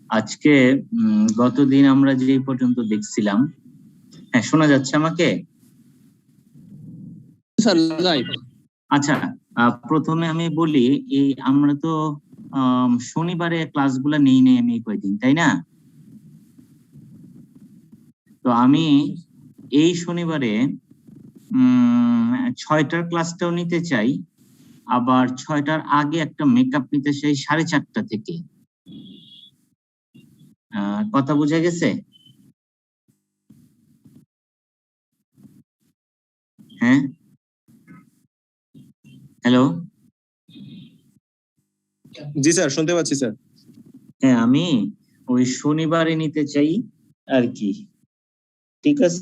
আজকে গতদিন আমরা যে পর্যন্ত দেখছিলাম, হ্যাঁ শোনা যাচ্ছে আমাকে? স্যার যাই। আচ্ছা, প্রথমে আমি বলি, এই আমরা তো শনিবারে ক্লাসগুলো নেই আমি কয়দিন, তাই না? তো আমি এই শনিবারে 6টার ক্লাসটাও নিতে চাই, আবার 6টার আগে একটা মেকআপ নিতে চাই 4:30টা থেকে। কথা বোঝা গেছে? হ্যাঁ, হ্যালো। জি স্যার, শুনতে পাচ্ছি স্যার। হ্যাঁ, আমি ওই শনিবারে নিতে চাই আর কি। ঠিক আছে,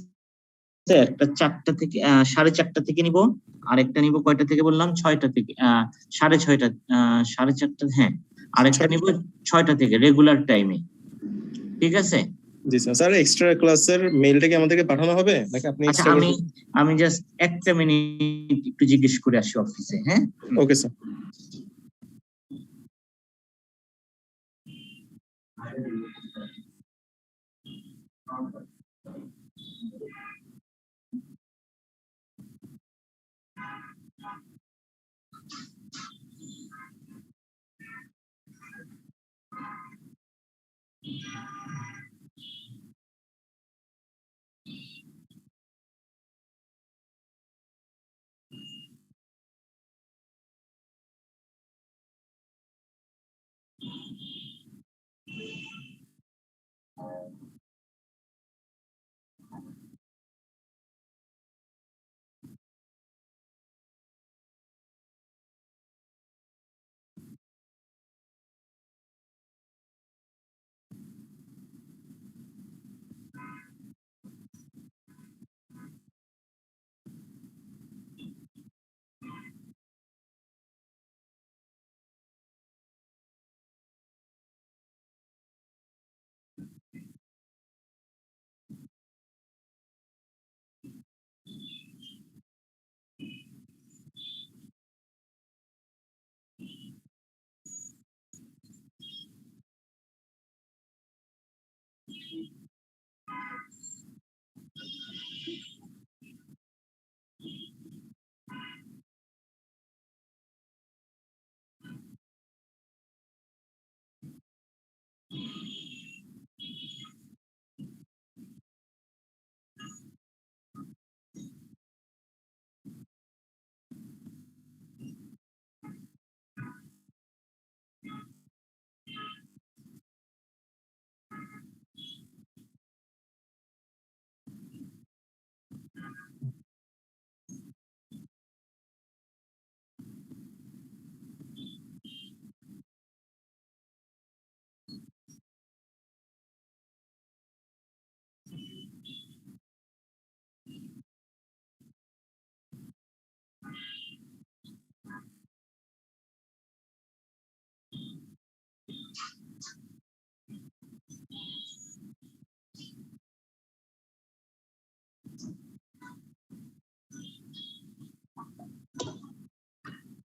একটা 4টা থেকে 4:30টা থেকে নিব, আর একটা নিব কয়টা থেকে বললাম? 6টা থেকে 6:30টা 4:30, হ্যাঁ। আরেকটা নিব 6টা থেকে রেগুলার টাইমে। ঠিক আছে? জি স্যার। স্যার এক্সট্রা ক্লাসের মেইলটা কি আমাদেরকে পাঠানো হবে নাকি আপনি আচ্ছা, আমি জাস্ট একটা মিনিট একটু জিজ্ঞেস করে আসি অফিসে। হ্যাঁ, ওকে স্যার।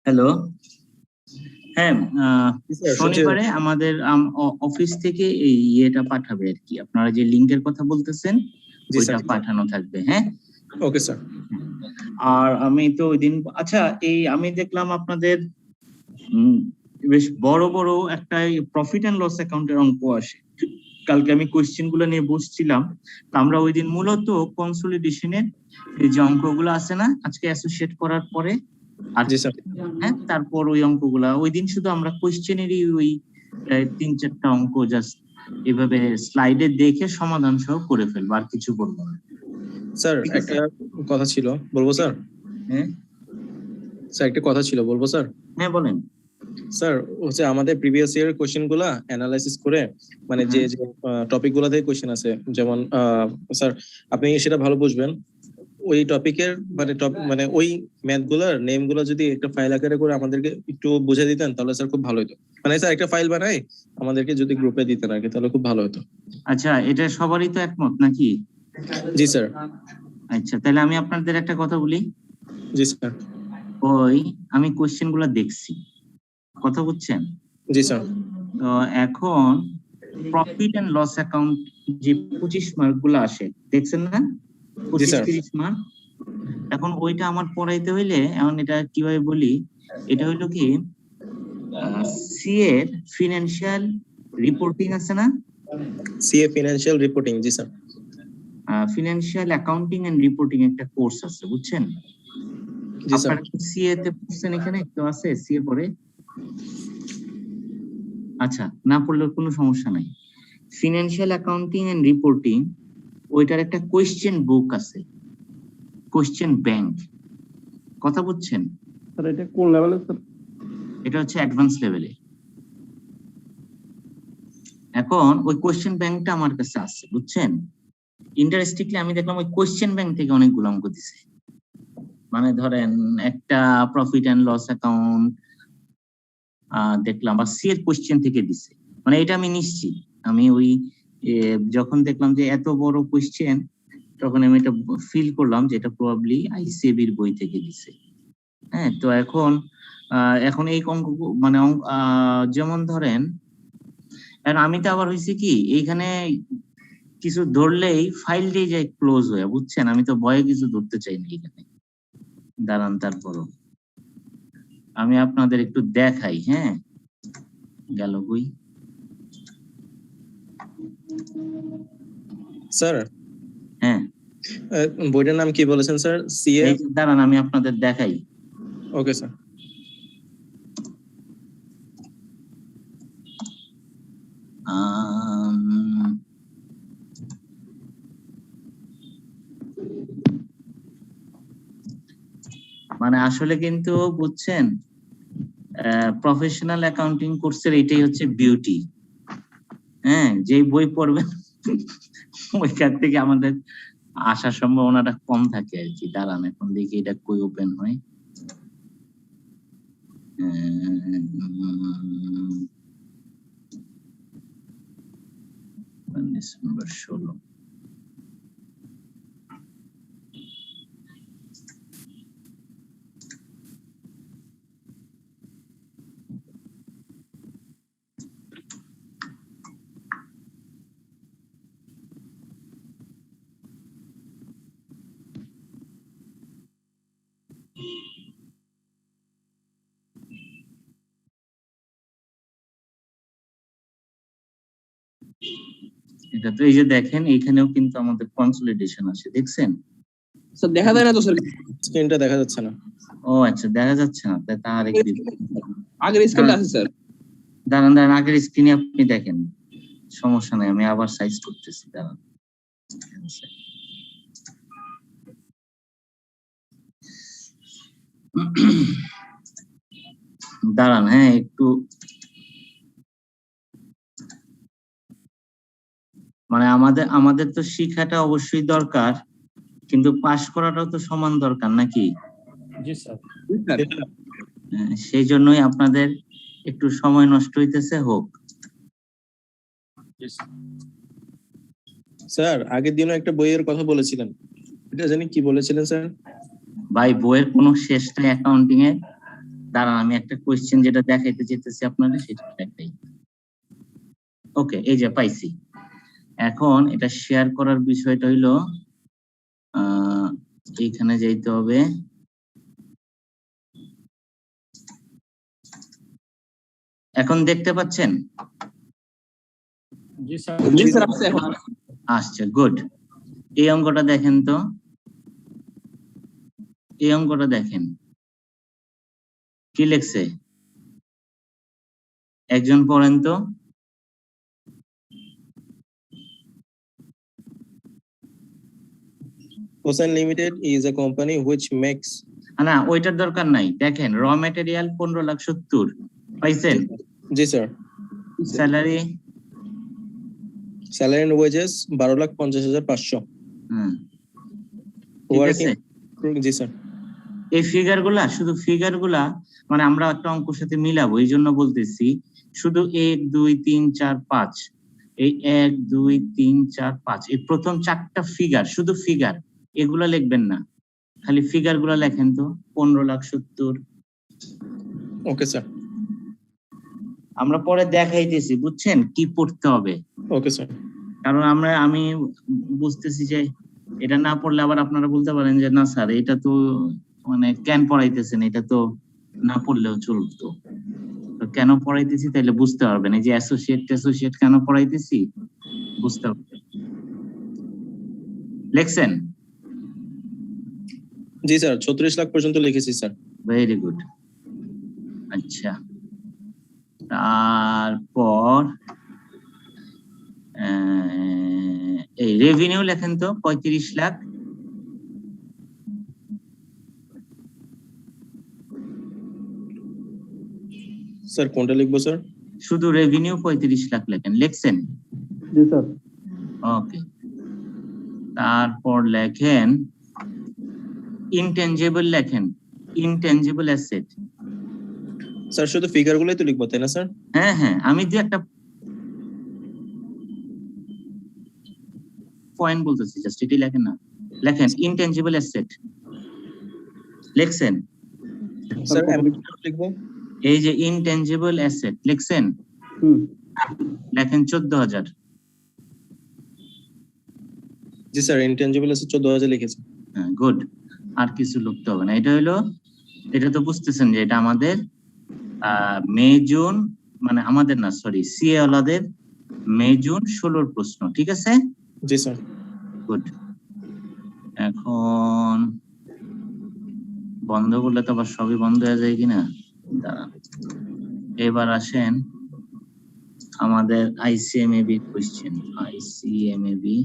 হ্যালো। হ্যাঁ, শনিবারে আমাদের অফিস থেকে এই ইয়েটা পাঠাবে আর কি, আপনারা যে লিংকের কথা বলতেছেন ওইটা পাঠানো থাকবে। হ্যাঁ, ওকে স্যার। আর আমি তো ওই দিন, আচ্ছা এই আমি দেখলাম আপনাদের বেশ বড় বড় একটা প্রফিট এন্ড লস অ্যাকাউন্টের অঙ্ক আসে। কালকে আমি কোশ্চেন গুলো নিয়ে বসছিলাম, আমরা ওই দিন মূলত কনসলিডেশনের এই যে অঙ্কগুলো আছে না, আজকে অ্যাসোসিয়েট করার পরে আর হ্যাঁ, তারপর ওই অঙ্কগুলা ওই দিন শুধু আমরা কোশ্চেনেরই ওই 3-4টা অঙ্ক জাস্ট এভাবে স্লাইডে দেখে সমাধান সহ করে ফেলবো, আর কিছু বলবো না। স্যার একটা কথা ছিল, বলবো স্যার? হ্যাঁ স্যার একটা কথা ছিল, বলবো স্যার? হ্যাঁ বলেন। স্যার হচ্ছে আমাদের প্রিভিয়াস ইয়ার কোশ্চেন গুলা অ্যানালাইসিস করে, মানে যে যে টপিক গুলাতে কোশ্চেন আছে, যেমন স্যার আপনি সেটা ভালো বুঝবেন, ওই টপিকের মানে ওই ম্যাথ গুলার নেম গুলা যদি একটা ফাইল আকারে করে আমাদেরকে একটু বুঝে দিতেন তাহলে স্যার খুব ভালো হতো। মানে স্যার একটা ফাইল বানাই আমাদেরকে যদি গ্রুপে দিতেন আর কি, তাহলে খুব ভালো হতো। আচ্ছা, এটা সবারই তো একমত নাকি? জি স্যার। আচ্ছা, তাহলে আমি আপনাদের একটা কথা বলি। জি স্যার। ওই আমি কোশ্চেন গুলা দেখছি, কথা বুঝছেন? জি স্যার। তো এখন প্রফিট এন্ড লস অ্যাকাউন্ট যে 25 মার্ক গুলো আসে দেখছেন না, জি স্যার 25-30 মার্ক। এখন ওইটা আমার পড়াইতে হইলে এখন এটা কিভাবে বলি, এটা হইলো কি সি এর ফিনান্সিয়াল রিপোর্টিং আছে না, সিএ ফিনান্সিয়াল রিপোর্টিং। জি sir financial accounting and reporting একটা কোর্স আছে বুঝছেন। জি স্যার আপনারা সিএ তে পড়ছেন, এখানে একটু আছে সিএ পড়ে, আচ্ছা না পড়লেও কোনো সমস্যা নাই। ফিনান্সিয়াল অ্যাকাউন্টিং এন্ড রিপোর্টিং ওইটার একটা কোয়েশ্চেন বুক আছে, কোয়েশ্চেন ব্যাংক, কথা বুঝছেন? স্যার এটা কোন লেভেলে স্যার? এটা হচ্ছে অ্যাডভান্স লেভেলে। এখন ওই কোয়েশ্চেন ব্যাংকটা আমার কাছে আছে বুঝছেন। ইন্টারেস্টিংলি আমি দেখলাম ওই কোয়েশ্চেন ব্যাংক থেকে অনেকগুলো অঙ্ক দিছে, মানে ধরেন একটা প্রফিট এন্ড লস অ্যাকাউন্ট দেখলাম বা সি এর কোয়েশ্চেন থেকে দিছে, মানে এটা আমি নিশ্চিত। আমি ওই যখন দেখলাম যে এত বড় কোয়েশ্চেন, তখন আমি এটা ফিল করলাম যে এটা প্রবাবলি আইসিএবির বই থেকে দিছে। হ্যাঁ, তো এখন এই অঙ্ক মানে যেমন ধরেন, আমি তো আবার হয়েছে কি এইখানে কিছু ধরলেই ফাইলটাই যায় ক্লোজ হয়ে, বুঝছেন। আমি তো ভয়ে কিছু ধরতে চাই না এখানে। দাঁড়ান, তারপরও আমি আপনাদের একটু দেখাই। হ্যাঁ, গেল বই। স্যার হ্যাঁ, বইটার নাম কি বলেছেন স্যার? সিএ। এই যে দাঁড়ান আমি আপনাদের দেখাই। Okay sir. মানে আসলে কিন্তু বুঝছেন, প্রফেশনাল অ্যাকাউন্টিং কোর্সের এটাই হচ্ছে বিউটি। হ্যাঁ, যে বই পড়বেন ওইখান থেকে আমাদের আসার সম্ভাবনাটা কম থাকে আর কি। দাঁড়ান এখন দেখি এটা কই ওপেন হয়। ডিসেম্বর 16। এটা তো এই যে দেখেন, এইখানেও কিন্তু আমাদের কনসলিডেশন আছে, দেখছেন? স্যার দেখা যায় না তো স্যার, স্ক্রিনটা দেখা যাচ্ছে না। ও আচ্ছা, দেখা যাচ্ছে না, তার এক আগের স্ক্রিনটা আছে স্যার। দাঁড়ান দাঁড়ান, আগের স্ক্রিনে আপনি দেখেন, সমস্যা নাই, আমি আবার সাইজ করতেছি। দাঁড়ান দাঁড়ান, হ্যাঁ একটু, মানে আমাদের তো শিক্ষাটা অবশ্যই দরকার, কিন্তু পাশ করাটাও তো সমান দরকার নাকি? জি স্যার। সেই জন্যই আপনাদের একটু সময় নষ্ট হইতেছে, হোক। স্যার আগের দিনও একটা বইয়ের কথা বলেছিলেন, এটা জানি কি বলেছিলেন স্যার? ভাই বইয়ের কোনো শেষ নাই অ্যাকাউন্টিং এ। দাঁড়ান আমি একটা কোয়েশ্চেন যেটা দেখাইতে যেতেছি আপনাদের সেটা দেখাই। ওকে, এই যে পাইছি। এখন এটা শেয়ার করার বিষয়টা হইলো এইখানে যাইতে হবে। এখন দেখতে পাচ্ছেন? জি স্যার। জি স্যার আসছে এখন। আসছে, গুড। এই অঙ্কটা দেখেন তো, এই অঙ্কটা দেখেন কি লিখছে, একজন পড়েন তো। Hosan Limited is a company which makes। না ওইটার দরকার নাই, দেখেন র ম্যাটেরিয়াল 15,70,000 পাইছেন? জি স্যার। Salary and wages 12,50,500। ঠিক আছে। জি স্যার। এই ফিগার গুলা, শুধু ফিগার গুলা মানে আমরা একটা অঙ্কের সাথে মিলাবো, এই জন্য বলতেছি। শুধু 1 2 3 4 5, এই 1 2 3 4 5 এই প্রথম 4টা ফিগার, শুধু ফিগার, এগুলা লিখবেন না, খালি ফিগার গুলা লেখেন তো। 15,70,000। Okay sir. আমরা পরে দেখাইতেছি, বুঝছেন কি পড়তে হবে। Okay sir. কারণ আমি বুঝতেছি যে এটা না পড়লে আবার আপনারা বলতে পারেন যে না স্যার এটা তো মানে কেন পড়াইতেছেন, এটা তো না পড়লেও চলতো। তো কেন পড়াইতেছি তাইলে বুঝতে পারবেন, এই যে অ্যাসোসিয়েট কেন পড়াইতেছি বুঝতে পারবেন। লেখছেন? জি স্যার, 36 লাখ পর্যন্ত লিখেছি স্যার। Very good. আচ্ছা, তারপর এই রেভিনিউ লেখেন তো 35 লাখ। স্যার কোনটা লিখবো স্যার? শুধু রেভিনিউ 35 লাখ লেখেন। লেখছেন? জি স্যার। ওকে, তারপর লেখেন ইনটেনজিবল, লেখেন ইনটেনজিবল অ্যাসেট। স্যার শুধু ফিগার গুলোই তো লিখবো তাই না স্যার? হ্যাঁ হ্যাঁ, আমি যে একটা পয়েন্ট বলতেছি, জাস্ট এটাই লেখেন না। লেখেন ইনটেনজিবল অ্যাসেট। লেখছেন? স্যার অ্যামাউন্ট লিখবো। এই যে ইনটেনজিবল অ্যাসেট লেখছেন? লেখেন 14,000। জি স্যার, ইনটেনজিবল আছে 14,000 লিখেছি। হ্যাঁ, গুড। আর কিছু লিখতে হবে না। এটা হলো, এটা তো বুঝতেছেন যে এটা আমাদের মে জুন, মানে আমাদের না, সরি, সিএ ওয়ালাদের মে জুন 16 প্রশ্ন, ঠিক আছে? জি স্যার। গুড। এখন বন্ধ করলে তো আবার সবই বন্ধ হয়ে যায় কিনা, দাঁড়ান। এবার আসেন আমাদের আইসিএমএবি কোশ্চেন। ICMAB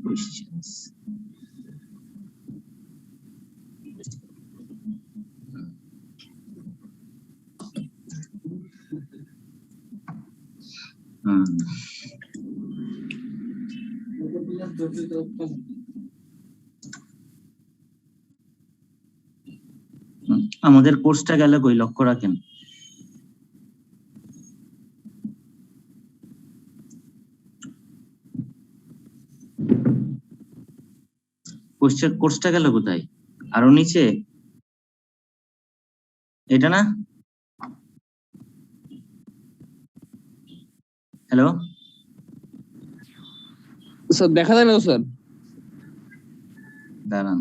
questions. আমাদের কোর্সটা গেল কই, লক্ষ্য রাখেন। কোর্সটা গেল কোথায়? আরো নিচে, এটা না? হ্যালো স্যার দেখা যায় না তো স্যার। দাঁড়ান,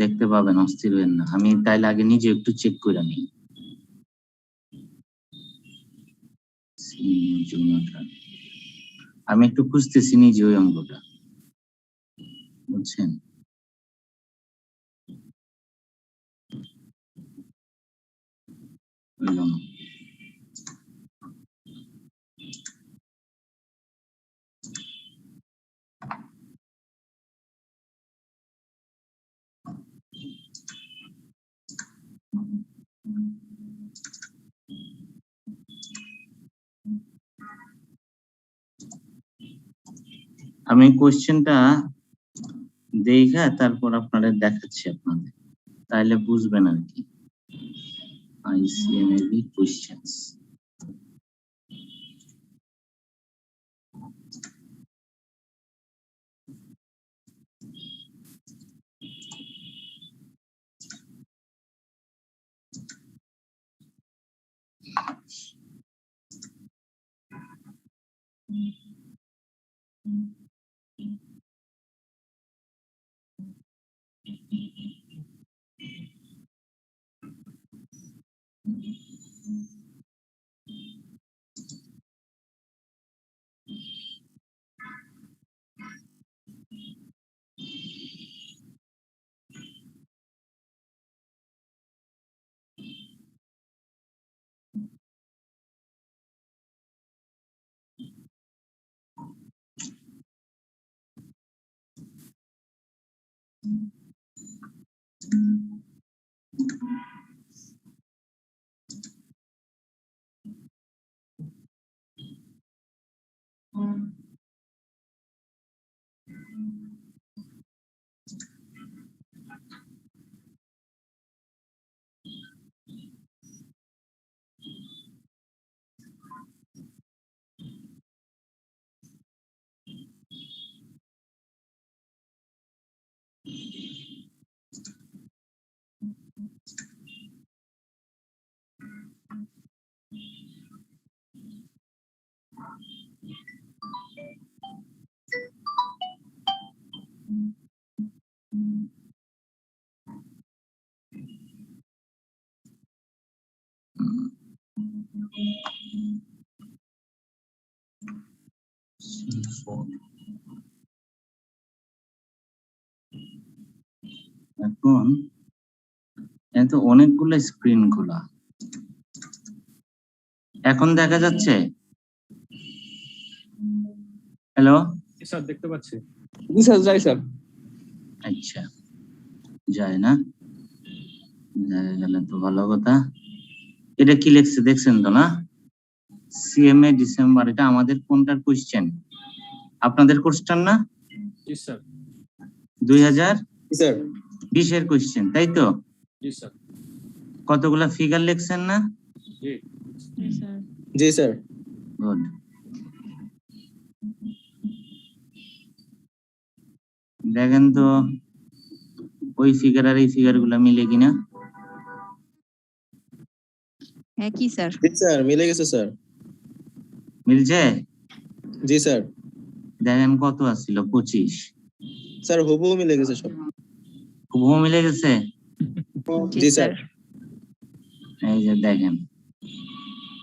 দেখতে পাবেন, অস্থির হবেন না। আমি তাইলে আগে নিজে একটু চেক করে নিই। আমি একটু খুঁজতেছি নিজে ওই অঙ্কটা, বুঝছেন? হইল না। আমি কোশ্চেনটা দেখা তারপর আপনাদের দেখাচ্ছি আপনাদের, তাহলে বুঝবেন আর কি। ICMAB questions. এখন এত অনেকগুলো স্ক্রিন খোলা, এখন দেখা যাচ্ছে? হ্যালো, স্যার দেখতে পাচ্ছি। জি স্যার, যাই স্যার। আচ্ছা, যায় না, গেলে তো ভালো কথা। এটা কি লিখছে দেখছেন তো না? সিএমএ ডিসেম্বর, এটা আমাদের কোনটার কোশ্চেন? আপনাদের কোশ্চেন না? জি স্যার। 2020 এর কোশ্চেন, তাই তো? জি স্যার। কতগুলা ফিগার লিখছেন না? জি স্যার। জি স্যার। গুড। দেখেন তো ওই ফিগার আর এই ফিগার গুলা মিলে কিনা। হ্যাঁ কি স্যার? জি স্যার, মিলে গেছে স্যার। মিলছে? জি স্যার। দেখেন কত আসছিল, 25। স্যার হুবহু মিলে গেছে সব। হুবহু মিলে গেছে। জি স্যার। এই যে দেখেন,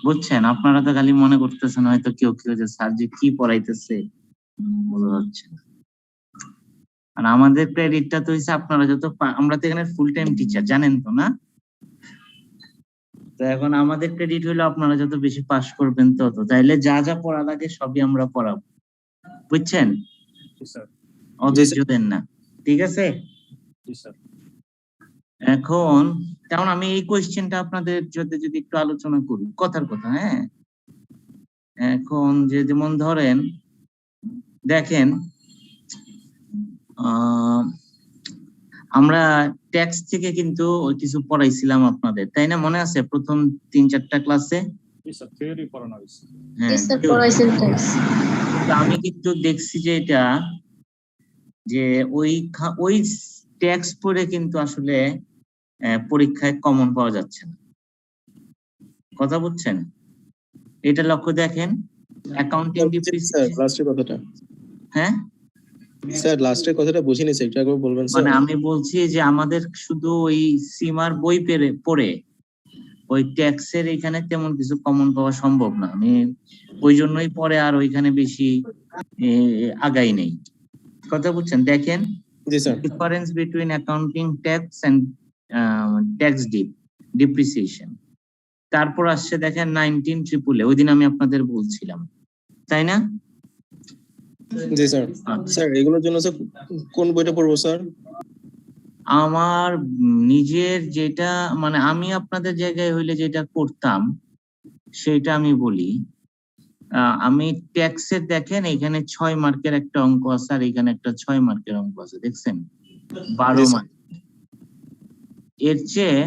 বুঝছেন? আপনারা তো খালি মনে করতেছেন হয়তো কেউ কেউ যে স্যার যে কি পড়াইতেছে বোঝা যাচ্ছে না। আর আমাদের ক্রেডিটটা তো হচ্ছে আপনারা যত আমরা তো এখানে ফুল টাইম টিচার, জানেন তো না? তো এখন আমাদের ক্রেডিট হলো আপনারা যত বেশি পাস করবেন তত, তাইলে যা যা পড়া লাগে সবই আমরা পড়াবো, বুঝছেন? জি স্যার। অধৈর্য দেন না, ঠিক আছে? জি স্যার। এখন তেমন আমি এই কোয়েশ্চেনটা আপনাদের যদি একটু আলোচনা করি, কথার কথা। হ্যাঁ, এখন যে যেমন ধরেন দেখেন, আমরা ট্যাক্স থেকে কিন্তু কিছু পড়াইছিলাম আপনাদের, তাই না? মনে আছে প্রথম 3-4টা ক্লাসে? জি স্যার, থিওরি পড়ানো হয়েছে। হ্যাঁ, তো আমি কিন্তু দেখছি যে এটা যে ওই ট্যাক্স পড়ে কিন্তু আসলে পরীক্ষায় কমন পাওয়া যাচ্ছে না। কথা বুঝছেন? এটা লক্ষ্য দেখেন, অ্যাকাউন্টিং স্যার লাস্টের কথাটা। হ্যাঁ স্যার লাস্টের কথাটা বুঝিনি স্যার, একটু একবার বলবেন স্যার? মানে আমি বলছি যে আমাদের শুধু ওই সীমার বই পড়ে ওই ট্যাক্সের এখানে তেমন কিছু কমন পাওয়া সম্ভব না। আমি ওই জন্যই পরে আর ওইখানে বেশি আগাই নেই। কথা বুঝছেন? দেখেন, জি sir. Difference between accounting tax and tax depreciation. তারপর আসছে দেখেন 1900, ওই দিন আমি আপনাদের বলছিলাম, তাই না? জি স্যার। স্যার এগুলোর জন্য স্যার কোন বইটা পড়বো স্যার? আমার নিজের যেটা মানে আমি আপনাদের জায়গায় হইলে যেটা করতাম সেটা আমি বলি। আমি ট্যাক্সের দেখেন এখানে 6 মার্কের একটা অঙ্ক আছে আর এখানে একটা 6 মার্কের অঙ্ক আছে, দেখছেন? 12 মার্ক। এর চেয়ে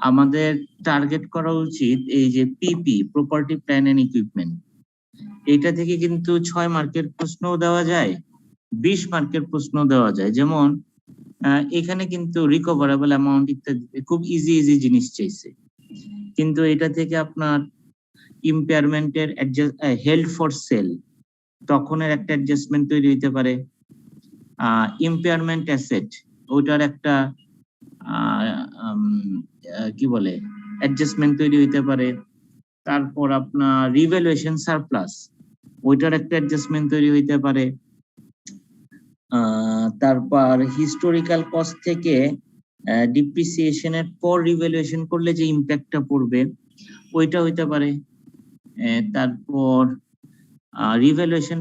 আমাদের টার্গেট করা উচিত এই যে পিপি, প্রপার্টি প্ল্যান এন্ড ইকুইপমেন্ট, এটা থেকে কিন্তু 6 মার্কের প্রশ্নও দেওয়া যায়, 20 মার্কের প্রশ্ন দেওয়া যায়। যেমন এখানে কিন্তু রিকভারেবল অ্যামাউন্ট ইত্যাদি খুব ইজি জিনিস চাইছে, কিন্তু এটা থেকে আপনার ইম্পেয়ারমেন্টের হেল্ড ফর সেল তখনের একটা অ্যাডজাস্টমেন্ট তৈরি হইতে পারে, ইম্পেয়ারমেন্ট অ্যাসেট ওটার একটা কি বলে অ্যাডজাস্টমেন্ট তৈরি হইতে পারে। তারপর আপনার রিভ্যালুয়েশন সারপ্লাস ওইটার একটা অ্যাডজাস্টমেন্ট তৈরি হইতে পারে। তারপর হিস্টোরিক্যাল কস্ট থেকে ডিপ্রিসিয়েশনের পর রিভ্যালুয়েশন করলে যে ইম্প্যাক্টটা পড়বে ওইটা হইতে পারে। তারপর রিভ্যালুয়েশন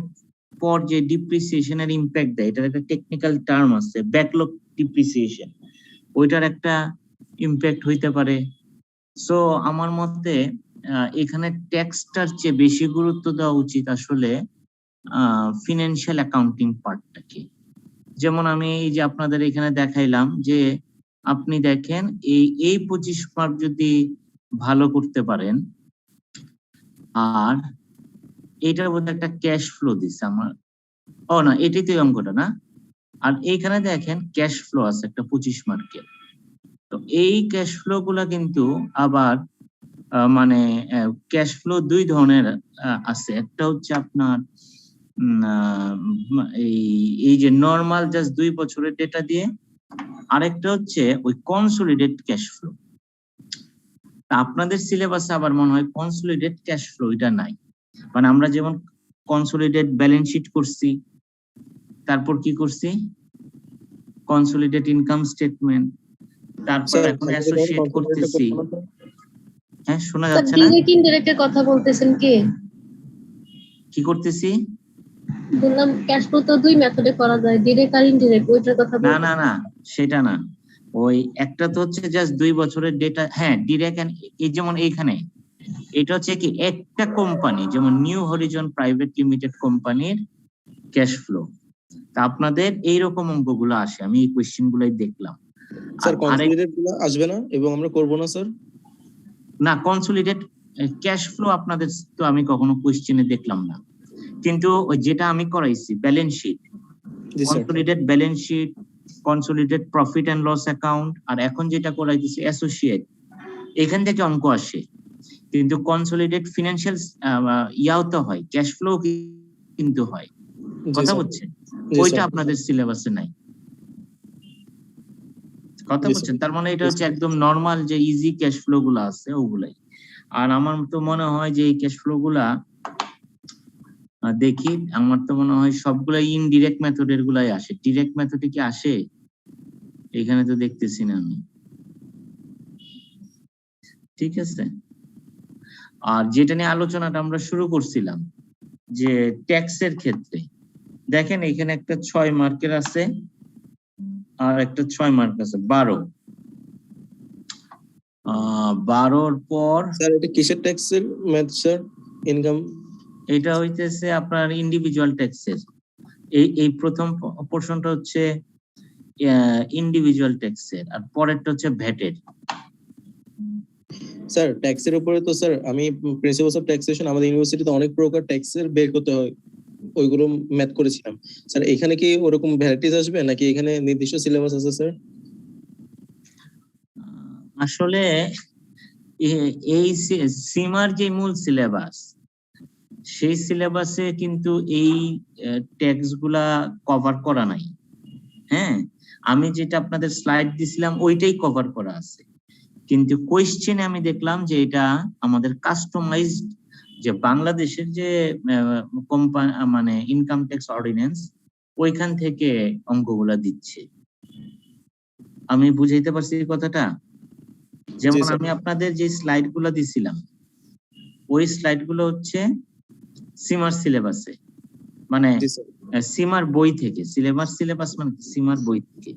পর যে ডিপ্রিসিয়েশনের ইম্প্যাক্ট দেয়, এটার একটা টেকনিক্যাল টার্ম আছে, ব্যাকলগ ডিপ্রিসিয়েশন, ওইটার একটা ইম্প্যাক্ট হইতে পারে। সো আমার মতে এখানে ট্যাক্সটার চেয়ে বেশি গুরুত্ব দেওয়া উচিত আসলে ফিনান্সিয়াল অ্যাকাউন্টিং পার্টটাকে। যেমন আমি এই যে আপনাদের এখানে দেখাইলাম যে আপনি দেখেন এই 25 মার্ক যদি ভালো করতে পারেন, আর এটার মধ্যে একটা ক্যাশ ফ্লো দিচ্ছে আমার, ও না এটাই তো অঙ্কটা না, আর এইখানে দেখেন ক্যাশ ফ্লো আছে একটা 25 মার্কের। তো এই ক্যাশ ফ্লো গুলা কিন্তু আবার মানে ক্যাশ ফ্লো দুই ধরনের আছে। একটা হচ্ছে আপনার এই যে নর্মাল জাস্ট 2 বছরের ডেটা দিয়ে, আরেকটা হচ্ছে ওই কনসলিডেট ক্যাশ ফ্লো। আপনাদের সিলেবাসে আবার মনে হয় কনসলিডেট ক্যাশ ফ্লো এটা নাই। মানে আমরা যেমন কনসলিডেট ব্যালেন্স শিট করছি, তারপর কি করছি কনসলিডেট ইনকাম স্টেটমেন্ট, তারপর স্যার এখন অ্যাসোসিয়েট করতেছি। হ্যাঁ, শোনা স্যার যাচ্ছে না? ডিরেক্ট ইনডিরেক্ট এর কথা বলতেছেন কি করতেছি? বললাম ক্যাশ ফ্লো তো দুই মেথডে করা যায়, ডিরেক্ট আর ইনডিরেক্ট, ওইটার কথা না বলতেছেন? না না, সেটা না। ওই একটা তো হচ্ছে জাস্ট 2 বছরের ডেটা, হ্যাঁ ডিরেক্ট। এই যেমন এইখানে এটা হচ্ছে কি একটা কোম্পানি, যেমন নিউ হরিজন প্রাইভেট লিমিটেড কোম্পানির ক্যাশ ফ্লো। তা আপনাদের এইরকম অঙ্কগুলো আসে, আমি এই কোয়েশ্চেন গুলাই দেখলাম। স্যার কনসলিডেট গুলো আসবে না এবং আমরা করব না স্যার? না, কনসলিডেট ক্যাশ ফ্লো আপনাদের তো আমি কখনো কোয়েশ্চেনে দেখলাম না, কিন্তু ওই যেটা আমি করাইছি ব্যালেন্স শিট, জি sir. Consolidate balance sheet, consolidate profit and loss account, আর এখন যেটা করাইতেছি অ্যাসোসিয়েট, এখান থেকে অঙ্ক আসে। কিন্তু কনসলিডেট ফিনান্সিয়াল ইয়াও তো হয়, ক্যাশ ফ্লো কিন্তু হয়। কথা বুঝছেন? ওইটা আপনাদের সিলেবাসে নাই। কথা বুঝছেন? তার মানে এটা হচ্ছে একদম নরমাল যে ইজি ক্যাশ ফ্লো গুলো আছে ওগুলাই। আর আমার তো মনে হয় যে এই ক্যাশ ফ্লো গুলা দেখি, আমার তো মনে হয় সবগুলাই ইনডিরেক্ট মেথডের গুলাই আসে। ডিরেক্ট মেথডে কি আসে? এখানে তো দেখতেছি না আমি। ঠিক আছে, আর যেটা নিয়ে আলোচনাটা আমরা শুরু করছিলাম যে ট্যাক্সের ক্ষেত্রে দেখেন এখানে একটা 6 মার্কের আছে আর একটা 6 মার্ক আছে, 12। 12-র পর স্যার এটা কিসের ট্যাক্সের ম্যাথ স্যার? ইনকাম? এটা হইতেছে আপনার ইন্ডিভিজুয়াল ট্যাক্সের। এই প্রথম পোরশনটা হচ্ছে ইন্ডিভিজুয়াল ট্যাক্সের, আর পরেরটা হচ্ছে ভ্যাটের। স্যার ট্যাক্সের উপরে তো স্যার আমি প্রিন্সিপালস অফ ট্যাক্সেশন আমাদের ইউনিভার্সিটিতে অনেক প্রকার ট্যাক্সের বের করতে হয়, ওইগুলো ম্যাথ করেছিলাম। স্যার এখানে কি ওরকম ভ্যারাইটিস আসবে নাকি এখানে নির্দিষ্ট সিলেবাস আছে স্যার? আসলে এই সীমার যে মূল সিলেবাস, সেই সিলেবাসে কিন্তু এই ট্যাক্স গুলা কভার করা নাই। হ্যাঁ, আমি যেটা আপনাদের স্লাইড দিছিলাম ওইটাই কভার করা আছে, কিন্তু কোয়েশ্চেনে আমি দেখলাম যে এটা আমাদের কাস্টমাইজড, যে বাংলাদেশের যে কোম্পানি মানে ইনকাম ট্যাক্স অর্ডিন্যান্স, ওইখান থেকে অঙ্কগুলা দিচ্ছে। আমি বুঝাইতে পারছি কথাটা? যেমন আমি আপনাদের যে স্লাইড গুলো দিছিলাম, ওই স্লাইড গুলো হচ্ছে সীমার সিলেবাসে, মানে সীমার বই থেকে। সিলেবাস মানে সীমার বই থেকে,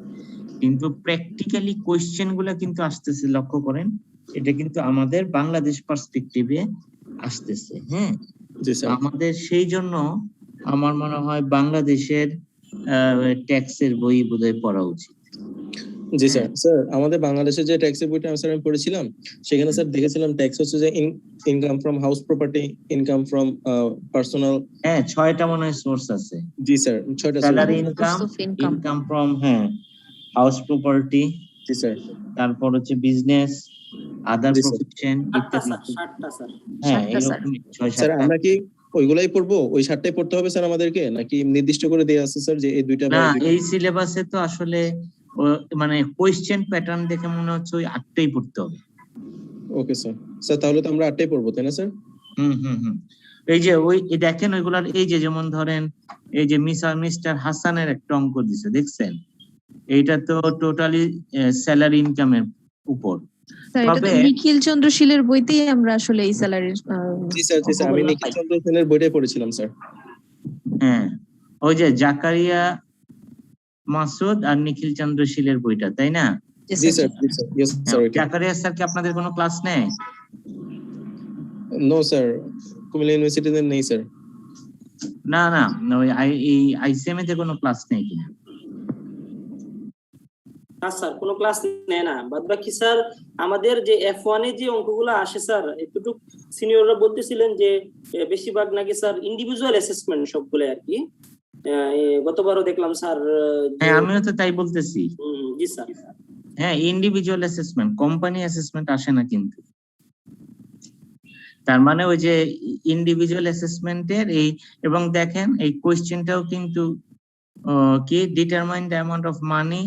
কিন্তু প্র্যাকটিক্যালি কোয়েশ্চেন গুলা কিন্তু আসতেছে, লক্ষ্য করেন, এটা কিন্তু আমাদের বাংলাদেশ পার্সপেক্টিভে আসতেছে। হ্যাঁ, আমাদের সেই জন্য আমার মনে হয় বাংলাদেশের ট্যাক্সের বই বোধহয় পড়া উচিত। জি স্যার। স্যার আমাদের বাংলাদেশের যে ট্যাক্সের বইটা আমি পড়েছিলাম, সেখানে স্যার দেখেছিলাম ট্যাক্স হচ্ছে যে income from house property, income from personal. হ্যাঁ, 6টা মনে হয় সোর্স আছে। জি স্যার, 6টা salary income, income from house property, জি স্যার, তারপর হচ্ছে বিজনেস, আদার প্রফেশন ইত্যাদি। হ্যাঁ, এরকম 6-7টা। স্যার আমরা কি ওইগুলাই পড়বো? ওই 7টাই পড়তে হবে স্যার আমাদেরকে, নাকি নির্দিষ্ট করে দেয়া আছে স্যার যে এই দুইটা? না, এই সিলেবাসে তো আসলে মানে কোয়েশ্চেন প্যাটার্ন দেখে মনে হচ্ছে ওই 8টাই পড়তে হবে। Okay sir. স্যার তাহলে তো আমরা 8টাই পড়বো, তাই না স্যার? এই যে ওই দেখেন ওইগুলার, এই যে যেমন ধরেন এই যে মিস্টার হাসানের একটা অঙ্ক দিছে, দেখছেন? এইটা তো টোটালি স্যালারি ইনকামের উপর। তবে নিখিল চন্দ্র শীলের বইতেই আমরা আসলে এই স্যালারির। জি স্যার, জি স্যার, আমি নিখিল চন্দ্র সেনের বইটাই পড়েছিলাম স্যার। হ্যাঁ, ওই যে জাকারিয়া মাসুদ আর নিখিল চন্দ্র শীলের বইটা, তাই না? জি স্যার, জি sir, yes sir. Zakaria sir কি আপনাদের কোনো ক্লাস নেয়? নো স্যার, কুমিল্লা ইউনিভার্সিটিতে নেই স্যার। না না, ওই এই আইসিএম তে কোনো ক্লাস নেই কিনা? না স্যার, কোনো ক্লাস নেয় না। বাদ বাকি স্যার আমাদের যে F1 এ যে অঙ্কগুলো আসে স্যার, এতটুকু সিনিয়ররা বলতেছিলেন যে বেশিরভাগ নাকি স্যার ইন্ডিভিজুয়াল অ্যাসেসমেন্ট সবগুলো আর কি। গতবারও দেখলাম স্যার। হ্যাঁ, আমিও তো তাই বলতেছি। জি স্যার। হ্যাঁ, ইন্ডিভিজুয়াল অ্যাসেসমেন্ট, কোম্পানি অ্যাসেসমেন্ট আসে না কিন্তু। তার মানে ওই যে ইন্ডিভিজুয়াল অ্যাসেসমেন্টের এই, এবং দেখেন এই কোয়েশ্চেনটাও কিন্তু কি, determine the amount of money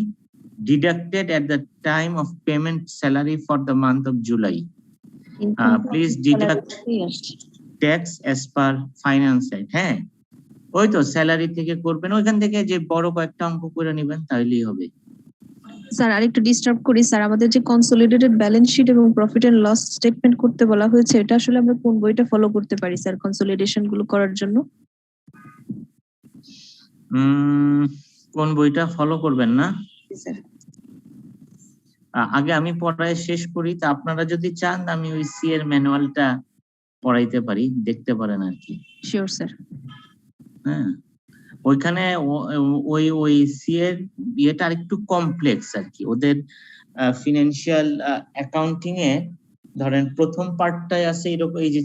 deducted at the time of payment salary for the month of July, please deduct tax as per finance act. হ্যাঁ, ওই তো স্যালারি থেকে করবেন, ওইখান থেকে যে বড় কয়েকটা অঙ্ক করে নেবেন তাহলেই হবে। স্যার আরেকটু ডিস্টার্ব করি স্যার, আমাদের যে কনসোলিডেটেড ব্যালেন্স শিট এবং প্রফিট এন্ড লস স্টেটমেন্ট করতে বলা হয়েছে, এটা আসলে আমরা কোন বইটা ফলো করতে পারি স্যার কনসোলিডেশন গুলো করার জন্য? কোন বইটা ফলো করবেন না? স্যার আগে আমি পড়ায় শেষ করি, তা আপনারা যদি চান আমি ওই সি এর ম্যানুয়ালটা পড়াইতে পারি, দেখতে পারেন আর কি। Sure sir. হ্যাঁ, ওইখানে ওই ওই সি এর ইয়েটা আরেকটু কমপ্লেক্স আর কি। ওদের ফিনান্সিয়াল অ্যাকাউন্টিং এ ধরেন প্রথম পার্টটাই আছে এরকম, এই যে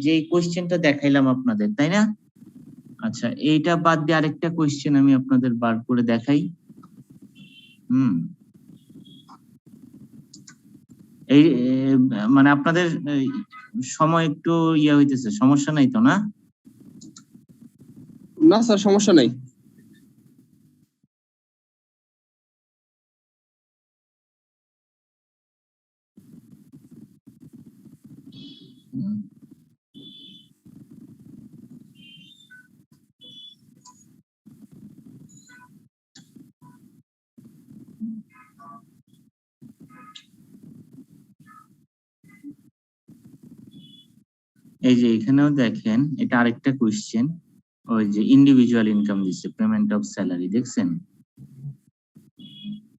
যেই কোশ্চেনটা দেখাইলাম আপনাদের, তাই না? আচ্ছা, এইটা বাদ দিয়ে আরেকটা কোশ্চেন আমি আপনাদের বার করে দেখাই। এই মানে আপনাদের সময় একটু ইয়ে হইতেছে, সমস্যা নাই তো না? না স্যার, সমস্যা নাই। এই যে এখানেও দেখেন, এটা আরেকটা কোশ্চেন, ওই যে ইন্ডিভিজুয়াল ইনকাম দিচ্ছে, পেমেন্ট অফ স্যালারি, দেখছেন?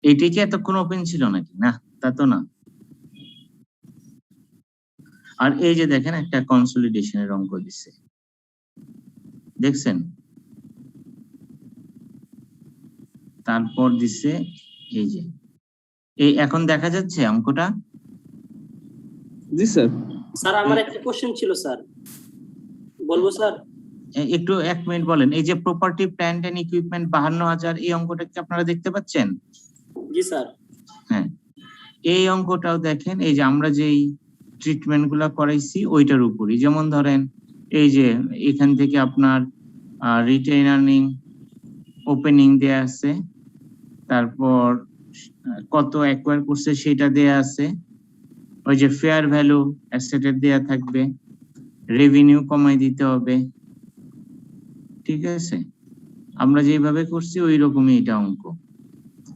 এইটা কি এতক্ষণ ওপেন ছিল নাকি? না, তা তো না। আর এই যে দেখেন একটা কনসোলিডেশনের অঙ্ক দিচ্ছে, দেখছেন? তারপর দিচ্ছে এই যে, এই এখন দেখা যাচ্ছে অঙ্কটা? জি স্যার। স্যার আমার একটা কোশ্চেন ছিল স্যার, বলবো স্যার? একটু 1 মিনিট বলেন। এই যে প্রপার্টি প্ল্যান্ট এন্ড ইকুইপমেন্ট 52,000, এই অঙ্কটা কি আপনারা দেখতে পাচ্ছেন? জি স্যার। হ্যাঁ, এই অঙ্কটাও দেখেন, এই যে আমরা যেই ট্রিটমেন্ট গুলা করাইছি ওইটার উপরই। যেমন ধরেন এই যে এখান থেকে আপনার রিটেইন আর্নিং ওপেনিং দেয়া আছে, তারপর কত অ্যাকোয়ার করছে সেটা দেয়া আছে, ওই যে ফেয়ার ভ্যালু অ্যাসেটের দেয়া থাকবে, রেভিনিউ কমাই দিতে হবে, ঠিক আছে? আমরা যেভাবে করছি ওই রকমই এটা অঙ্ক।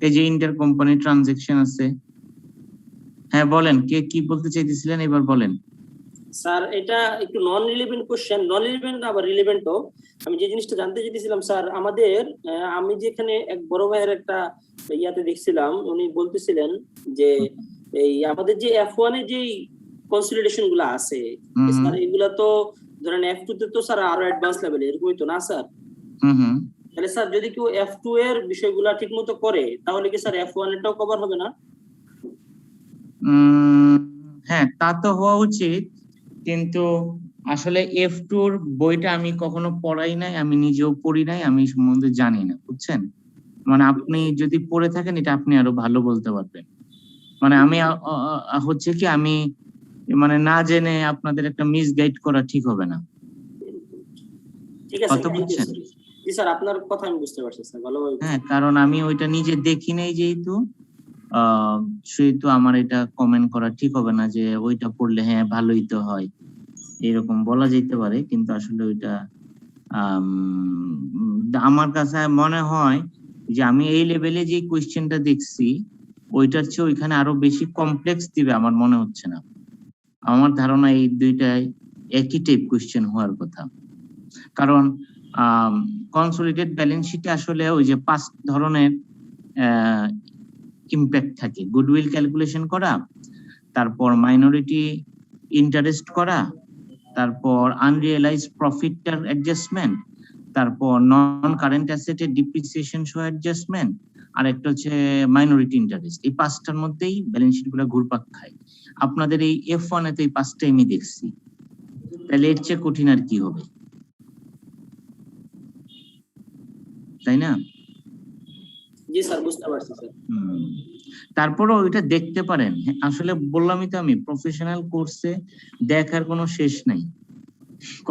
এই যে ইন্টার কোম্পানি ট্রানজাকশন আছে। হ্যাঁ বলেন, কে কি বলতে চাইতেছিলেন এবার বলেন। স্যার এটা একটু নন রিলেভেন্ট কোশ্চেন, নন রিলেভেন্ট আবার রিলেভেন্টও। আমি যে জিনিসটা জানতে চাইতেছিলাম স্যার, আমাদের আমি যেখানে এক বড় ভাইয়ের একটা ইয়াতে দেখছিলাম, উনি বলতেছিলেন যে এই আমাদের যে F1 এ যে কনসলিডেশন গুলো আছে স্যার, এগুলা তো ধরেন F2 তে তো স্যার আরো অ্যাডভান্স লেভেল, এরকমই তো না স্যার? তাহলে স্যার যদি কেউ F2 এর বিষয়গুলা ঠিকমতো করে তাহলে কি স্যার F1 এটাও কভার হবে না? হ্যাঁ, তা তো হওয়া উচিত, কিন্তু আসলে F2 বইটা আমি কখনো পড়াই নাই, আমি নিজেও পড়ি নাই, আমি সম্বন্ধে জানি না, বুঝছেন? মানে আপনি যদি পড়ে থাকেন এটা আপনি আরো ভালো বলতে পারবেন। মানে আমি হচ্ছে কি, আমি মানে না জেনে আপনাদের একটা মিসগাইড করা ঠিক হবে না। ঠিক আছে, বুঝছেন? জি স্যার, আপনার কথা আমি বুঝতে পারছি স্যার ভালোভাবে। হ্যাঁ, কারণ আমি ওইটা নিজে দেখি নাই যেহেতু, সেহেতু আমার এটা কমেন্ট করা ঠিক হবে না যে ওইটা পড়লে হ্যাঁ ভালোই তো হয়, এরকম বলা যেতে পারে, কিন্তু আসলে ওইটা আমার কাছে মনে হয় যে আমি এই লেভেলে যে কোয়েশ্চেনটা দেখছি ওইটার চেয়ে ওইখানে আরো বেশি কমপ্লেক্স দিবে আমার মনে হচ্ছে না। আমার ধারণা এই দুইটাই একই টাইপ কোয়েশ্চেন হওয়ার কথা, কারণ কনসোলিডেটেড ব্যালেন্স শিটে আসলে ওই যে 5 ধরনের ইমপ্যাক্ট থাকে: গুডউইল ক্যালকুলেশন করা, তারপর মাইনরিটি ইন্টারেস্ট করা, তারপর আনরিয়েলাইজ প্রফিটটার অ্যাডজাস্টমেন্ট, তারপর নন কারেন্ট অ্যাসেটের ডিপ্রিসিয়েশন সহ অ্যাডজাস্টমেন্ট, আর একটা হচ্ছে মাইনরিটি ইন্টারেস্ট। এই 5টার মধ্যেই ব্যালেন্স শিট গুলো ঘুরপাক খায়। আপনাদের এই F1 এ তো এই 5টাই আমি দেখছি, তাহলে এর চেয়ে কঠিন আর কি হবে, তাই না? জি স্যার, বুঝতে পারছি স্যার। তারপরও ওইটা দেখতে পারেন। হ্যাঁ, আসলে বললামই তো আমি, প্রফেশনাল কোর্সে দেখার কোনো শেষ নাই,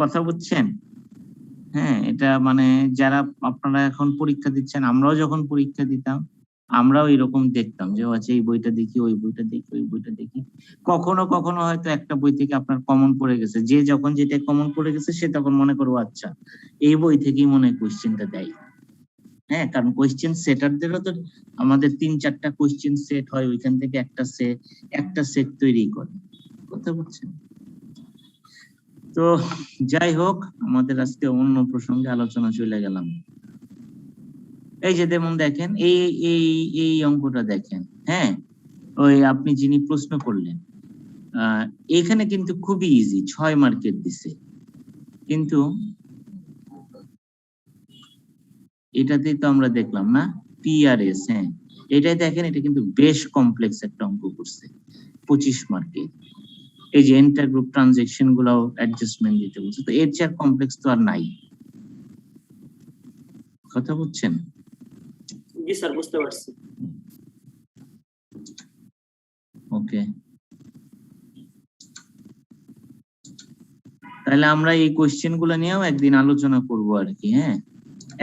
কথা বুঝছেন? হ্যাঁ, এটা মানে যারা আপনারা এখন পরীক্ষা দিচ্ছেন, আমরাও যখন পরীক্ষা দিতাম আমরাও এরকম দেখতাম যে ও আচ্ছা এই বইটা দেখি, ওই বইটা দেখি, ওই বইটা দেখি। কখনো কখনো হয়তো একটা বই থেকে আপনার কমন পড়ে গেছে, যে যখন যেটা কমন পড়ে গেছে সে তখন মনে করবো আচ্ছা এই বই থেকেই মনে হয় কোশ্চেনটা দেয়। হ্যাঁ, কারণ কোশ্চেন সেটারদেরও তো আমাদের 3-4টা কোশ্চেন সেট হয়, ওইখান থেকে একটা সেট তৈরি করে, কথা বুঝছেন? তো যাই হোক, আমাদের আজকে অন্য প্রসঙ্গে আলোচনা চলে গেলাম। এই যে যেমন দেখেন এই এই এই অঙ্কটা দেখেন, হ্যাঁ, ওই আপনি যিনি প্রশ্ন করলেন, এখানে কিন্তু খুবই ইজি, 6 মার্কের দিছে, কিন্তু এটাতেই তো আমরা দেখলাম না পিআরএস। হ্যাঁ, এটাই দেখেন, এটা কিন্তু বেশ কমপ্লেক্স একটা অঙ্ক করছে 25 মার্কে। এই যে এন্টার গ্রুপ ট্রানজেকশন গুলাও অ্যাডজাস্টমেন্ট দিতে বলছে, তো এর চেয়ে কমপ্লেক্স তো আর নাই, কথা বুঝছেন? জি স্যার, বুঝতে পারছি। ওকে, তাহলে আমরা এই কোশ্চেন গুলো নিয়েও একদিন আলোচনা করব আর কি। হ্যাঁ,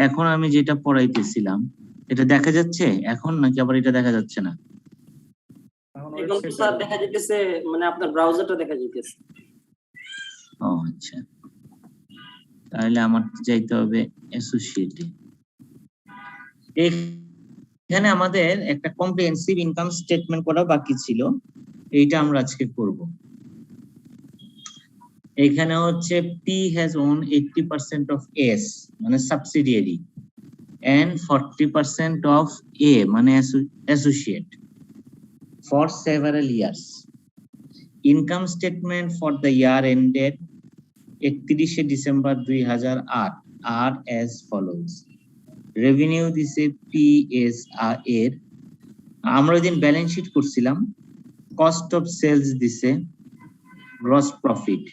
এখন আমি যেটা পড়াইতেছিলাম এটা দেখা যাচ্ছে এখন, নাকি আবার এটা দেখা যাচ্ছে না? এখন এখন তো ওয়েবসাইটে স্যার দেখা যাইতেছে, মানে আপনার ব্রাউজারটা দেখা যাইতেছে। ও আচ্ছা, তাহলে আমার যাইতে হবে অ্যাসোসিয়েটে। এখানে আমাদের একটা কম্প্রিহেনসিভ ইনকাম স্টেটমেন্ট করা বাকি ছিল, এইটা আমরা আজকে করব। এখানে হচ্ছে P has owned 80% of S মানে সাবসিডিয়ারি and 40% of A মানে associate for several years. Income statement for the year ended 31 December 2008 are as follows. Revenue দিছে PSR এর, আমরা ওইদিন ব্যালেন্স শিট করছিলাম, কস্ট অফ সেলস দিছে, গ্রস প্রফিট,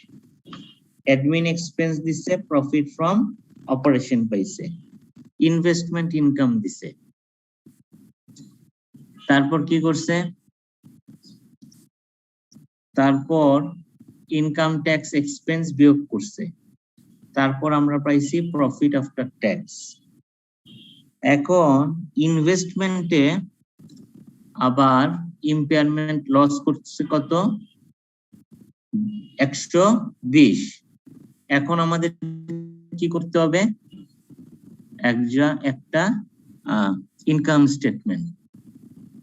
অ্যাডমিন এক্সপেন্স দিছে, profit from operation পাইছে, investment income দিছে। তারপর কি করছে, তারপর ইনকাম ট্যাক্স এক্সপেন্স বিয়োগ করছে, তারপর আমরা পাইছি প্রফিট আফটার ট্যাক্স। এখন ইনভেস্টমেন্টে আবার ইম্পেয়ারমেন্ট লস করছে কত, 120। এখন আমাদের কি করতে হবে, একটা ইনকাম স্টেটমেন্ট।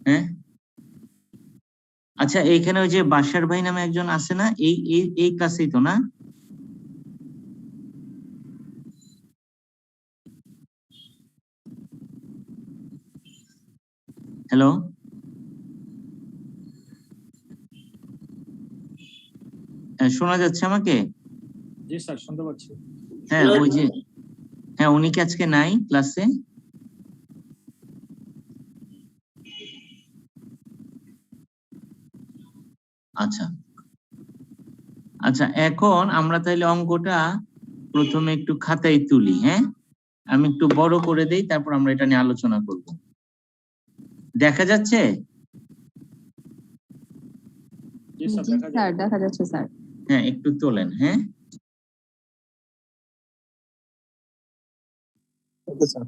হ্যাঁ, আচ্ছা, এইখানে ওই যে বাসার ভাই নামে একজন আছে না, এই এই এই কাছেই তো না? হ্যালো, শোনা যাচ্ছে আমাকে? জি স্যার, শুনতে পাচ্ছি। হ্যাঁ, ওই যে, হ্যাঁ, উনি কি আজকে নাই ক্লাসে? আচ্ছা আচ্ছা, এখন আমরা তাহলে অঙ্কটা প্রথমে একটু খাতায় তুলি। হ্যাঁ, আমি একটু বড় করে দেই, তারপর আমরা এটা নিয়ে আলোচনা করব। দেখা যাচ্ছে? জি স্যার, জি দেখা স্যার, যাচ্ছে। দেখা যাচ্ছে স্যার। হ্যাঁ, একটু তোলেন। হ্যাঁ, ওকে স্যার।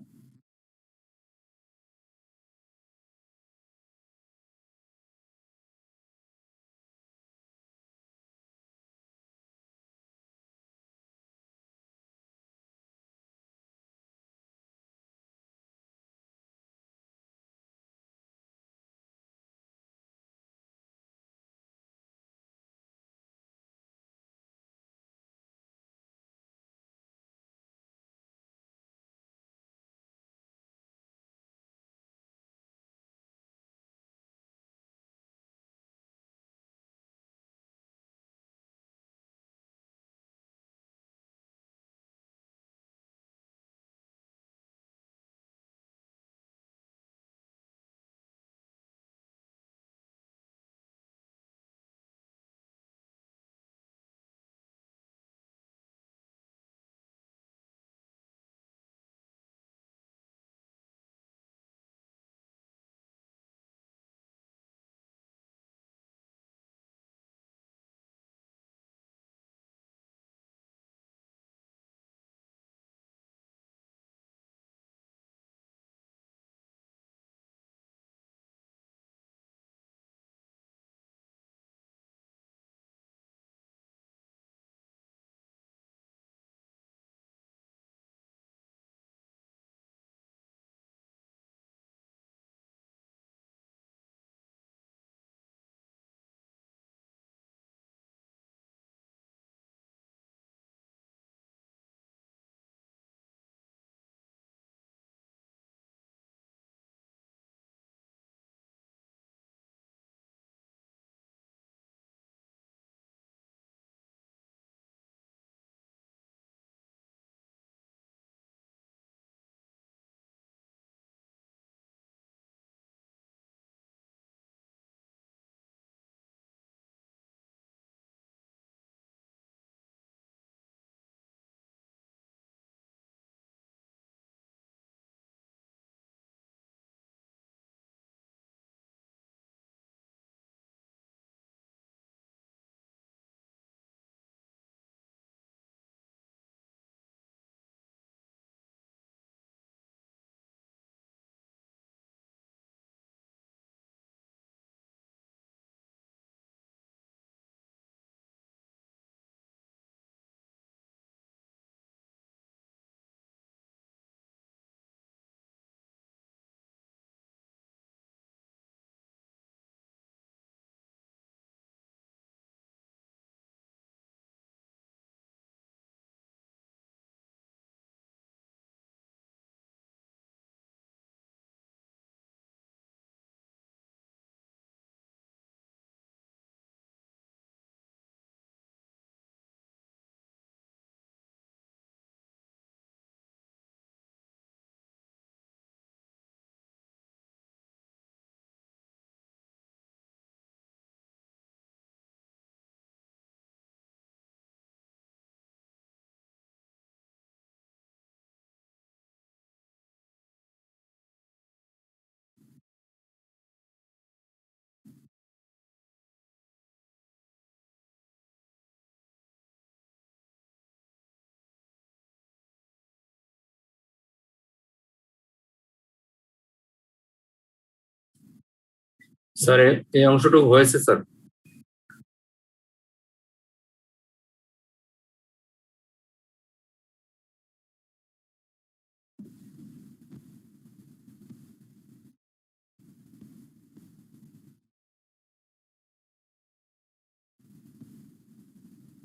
স্যার এই অংশটুকু হয়েছে স্যার।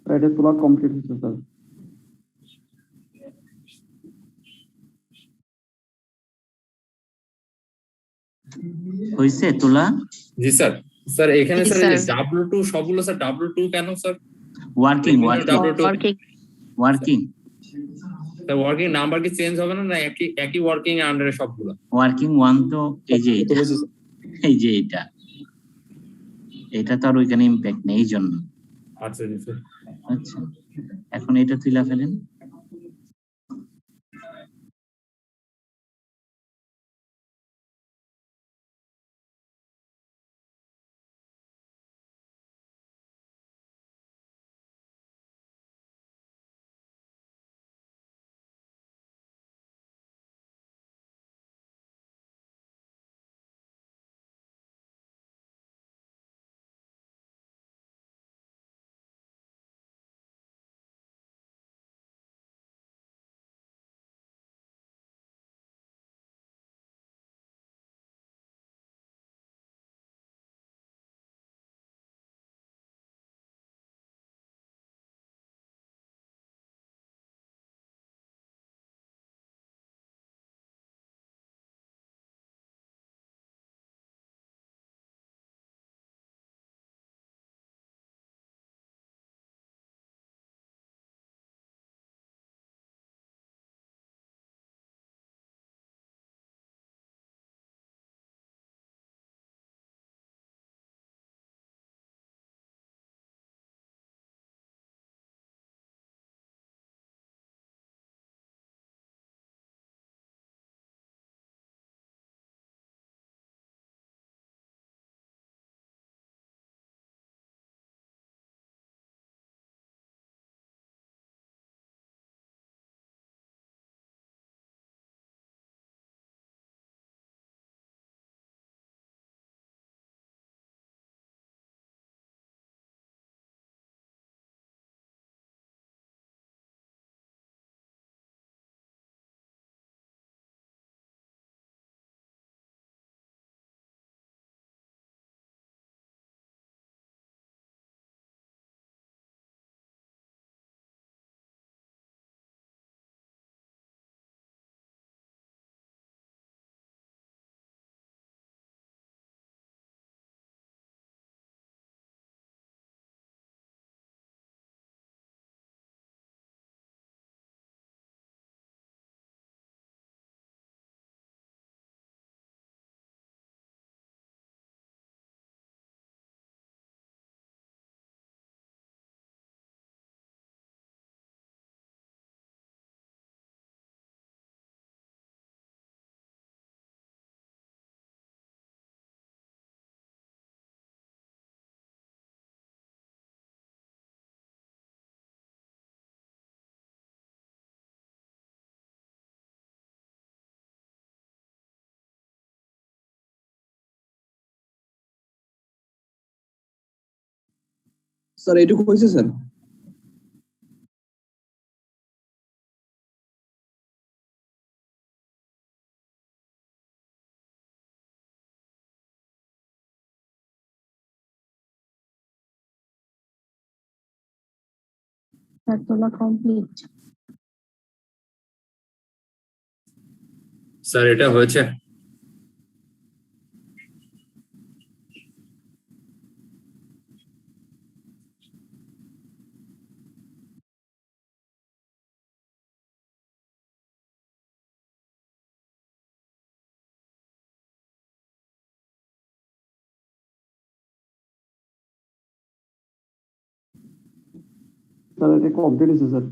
এটা তোলা কমপ্লিট হয়েছে স্যার। হয়েছে তোলা? জি স্যার। স্যার এখানে জি, স্যার এই যে স্যার। W2 সবগুলো স্যার W2 কেন sir? Working W2 working sir working number কি চেঞ্জ হবে না, না একই ওয়ার্কিং এর আন্ডারে সবগুলো? ওয়ার্কিং ওয়ান তো এই যে এটা, বুঝেছি স্যার। এই যে এটা তো আর ওইখানে ইম্প্যাক্ট নেই, এই জন্য। আচ্ছা জি স্যার। আচ্ছা, এখন এটা তুলে ফেলেন। স্যার এইটুকু হয়েছে স্যার। স্যার তোলা কমপ্লিট। স্যার এটা হয়েছে। স্যার এটা কমপ্লিট হয়েছে স্যার।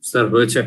স্যার হয়েছে।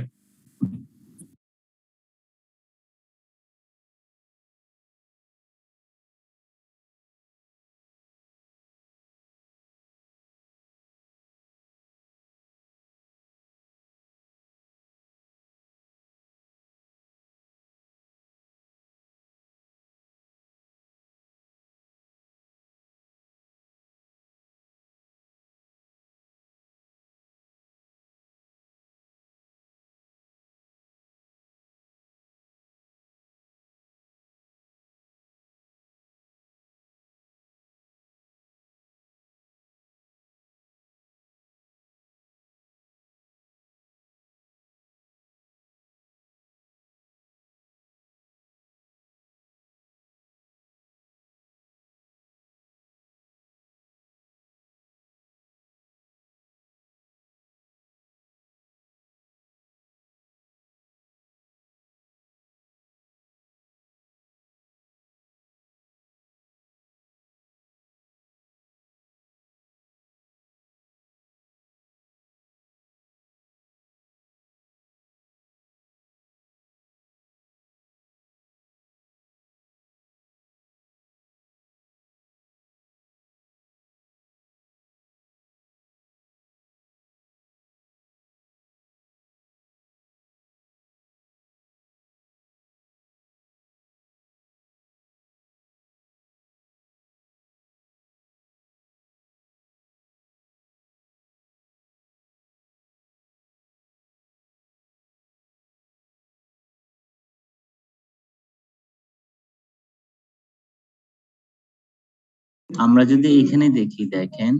আমরা যদি এখানে দেখি, দেখেন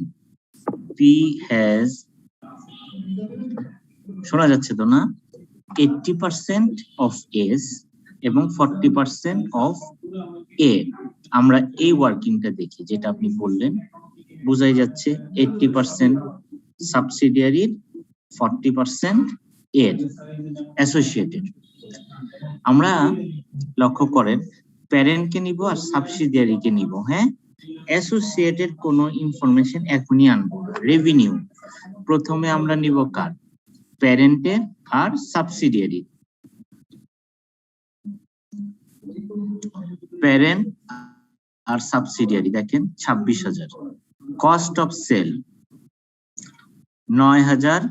পি হ্যাজ, শোনা যাচ্ছে তো না, 80% অফ এস এবং 40% অফ এ। আমরা এই ওয়ার্কিংটা দেখি, যেটা আপনি বললেন, বোঝাই যাচ্ছে 80% সাবসিডিয়ারির, 40% এর অ্যাসোসিয়েটেড। আমরা লক্ষ্য করেন প্যারেন্টকে নিব আর সাবসিডিয়ারিকে নিব। হ্যাঁ, অ্যাসোসিয়েটেড কোনো ইনফরমেশন এখনই আনবো। রেভিনিউ প্রথমে আমরা নিব কার? প্যারেন্টের আর সাবসিডিয়ারি। প্যারেন্ট আর সাবসিডিয়ারি দেখেন 26,000। কস্ট অফ সেল 9,000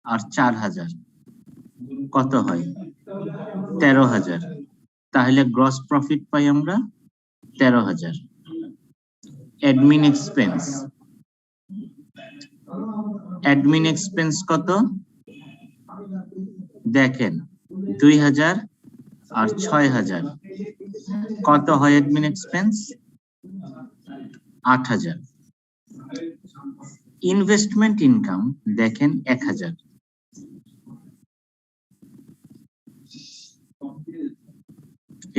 আর 4,000 কত হয়? 13,000। তাহলে গ্রস প্রফিট পাই আমরা 13,000। অ্যাডমিন এক্সপেন্স, অ্যাডমিন এক্সপেন্স কত দেখেন? 2,000 আর 6,000 কত হয় অ্যাডমিন এক্সপেন্স? 8,000। ইনভেস্টমেন্ট ইনকাম দেখেন 1,000।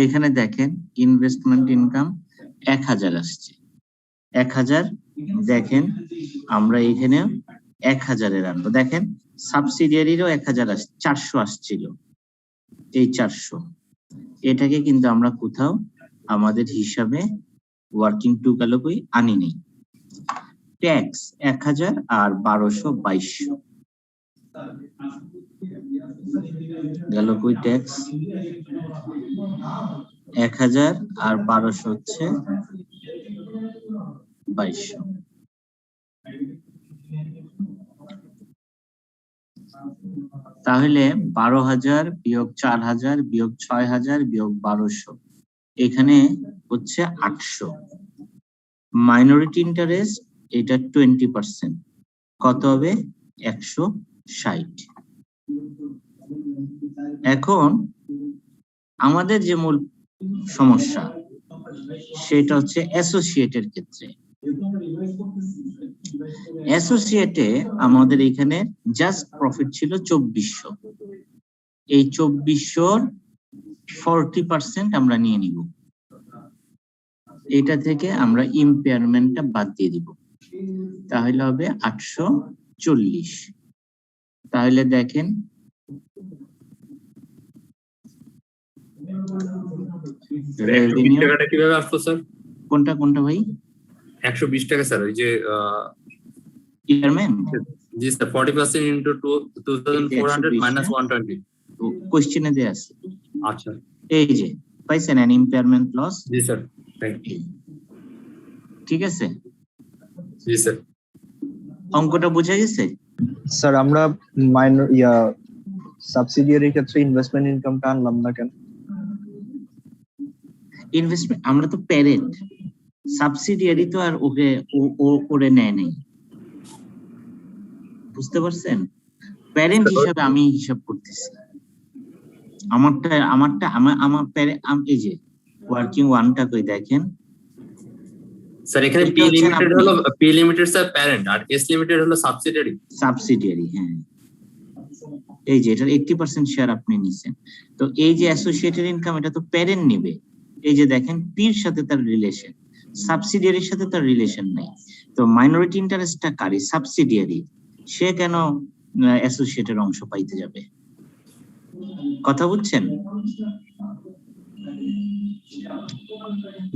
এখানে দেখেন ইনভেস্টমেন্ট ইনকাম 1,000 আসছে। 1,000 দেখেন আমরা এখানে 1,000 আনবো। দেখেন সাবসিডিয়ারিরও 1,000 আসছে, 400 আসছিল। এই 400 এটাকে কিন্তু আমরা কোথাও আমাদের হিসাবে ওয়ার্কিং টোটালই আনি নেই। ট্যাক্স 1,000 আর 1,200 2,200 গেল কই? ট্যাক্স 1,000 আর 1,200 হচ্ছে 2,200। তাহলে 12,000 বিয়োগ 4,000 বিয়োগ 6,000 বিয়োগ 1,200, এখানে হচ্ছে 800। মাইনরিটি ইন্টারেস্ট এটা 20%, কত হবে? 160। এখন আমাদের যে মূল সমস্যা সেটা হচ্ছে অ্যাসোসিয়েটের ক্ষেত্রে। অ্যাসোসিয়েটে আমাদের এখানে জাস্ট প্রফিট ছিল 2,400। এই 2,400 40% আমরা নিয়ে নিব। এটা থেকে আমরা ইম্পেয়ারমেন্টটা বাদ দিয়ে দিব, তাহলে হবে 840। তাহলে দেখেন রেভিনিউ টাকাটা কিভাবে আসলো স্যার? কোনটা কোনটা ভাই? 120 টাকা স্যার, ওই যে চেয়ারম্যান জি স্যার 40% into 2400 minus 120 কোশ্চেনে দেয়া আছে আচ্ছা এই যে পাইছেন an impairment loss জি স্যার থ্যাংক ইউ ঠিক আছে জি স্যার অঙ্কটা বোঝা গেছে স্যার আমরা মাইনর সাবসিডিয়ারির ক্ষেত্রে ইনভেস্টমেন্ট ইনকামটা আনলাম না কেন? ইনভেস্টমেন্ট আমরা তো প্যারেন্ট সাবসিডিয়ারি তো আর ওরে নেয় নাই বুঝতে পারছেন প্যারেন্ট হিসাবে আমি হিসাব করতেছি আমার এই যে ওয়ার্কিং ওয়ানটা কই দেখেন স্যার এখানে পি লিমিটেড হলো পি লিমিটেড স্যার প্যারেন্ট আর এস লিমিটেড হলো সাবসিডিয়ারি হ্যাঁ এই যে এটার 80% শেয়ার আপনি নিছেন তো এই যে অ্যাসোসিয়েটেড ইনকাম এটা তো প্যারেন্ট নেবে এই যে দেখেন পির সাথে তার রিলেশন সাবসিডিয়ারির সাথে তার রিলেশন নাই তো মাইনরিটি ইন্টারেস্টটা কারি সাবসিডিয়ারি সে কেন অ্যাসোসিয়েটেড অংশ পাইতে যাবে কথা বুঝছেন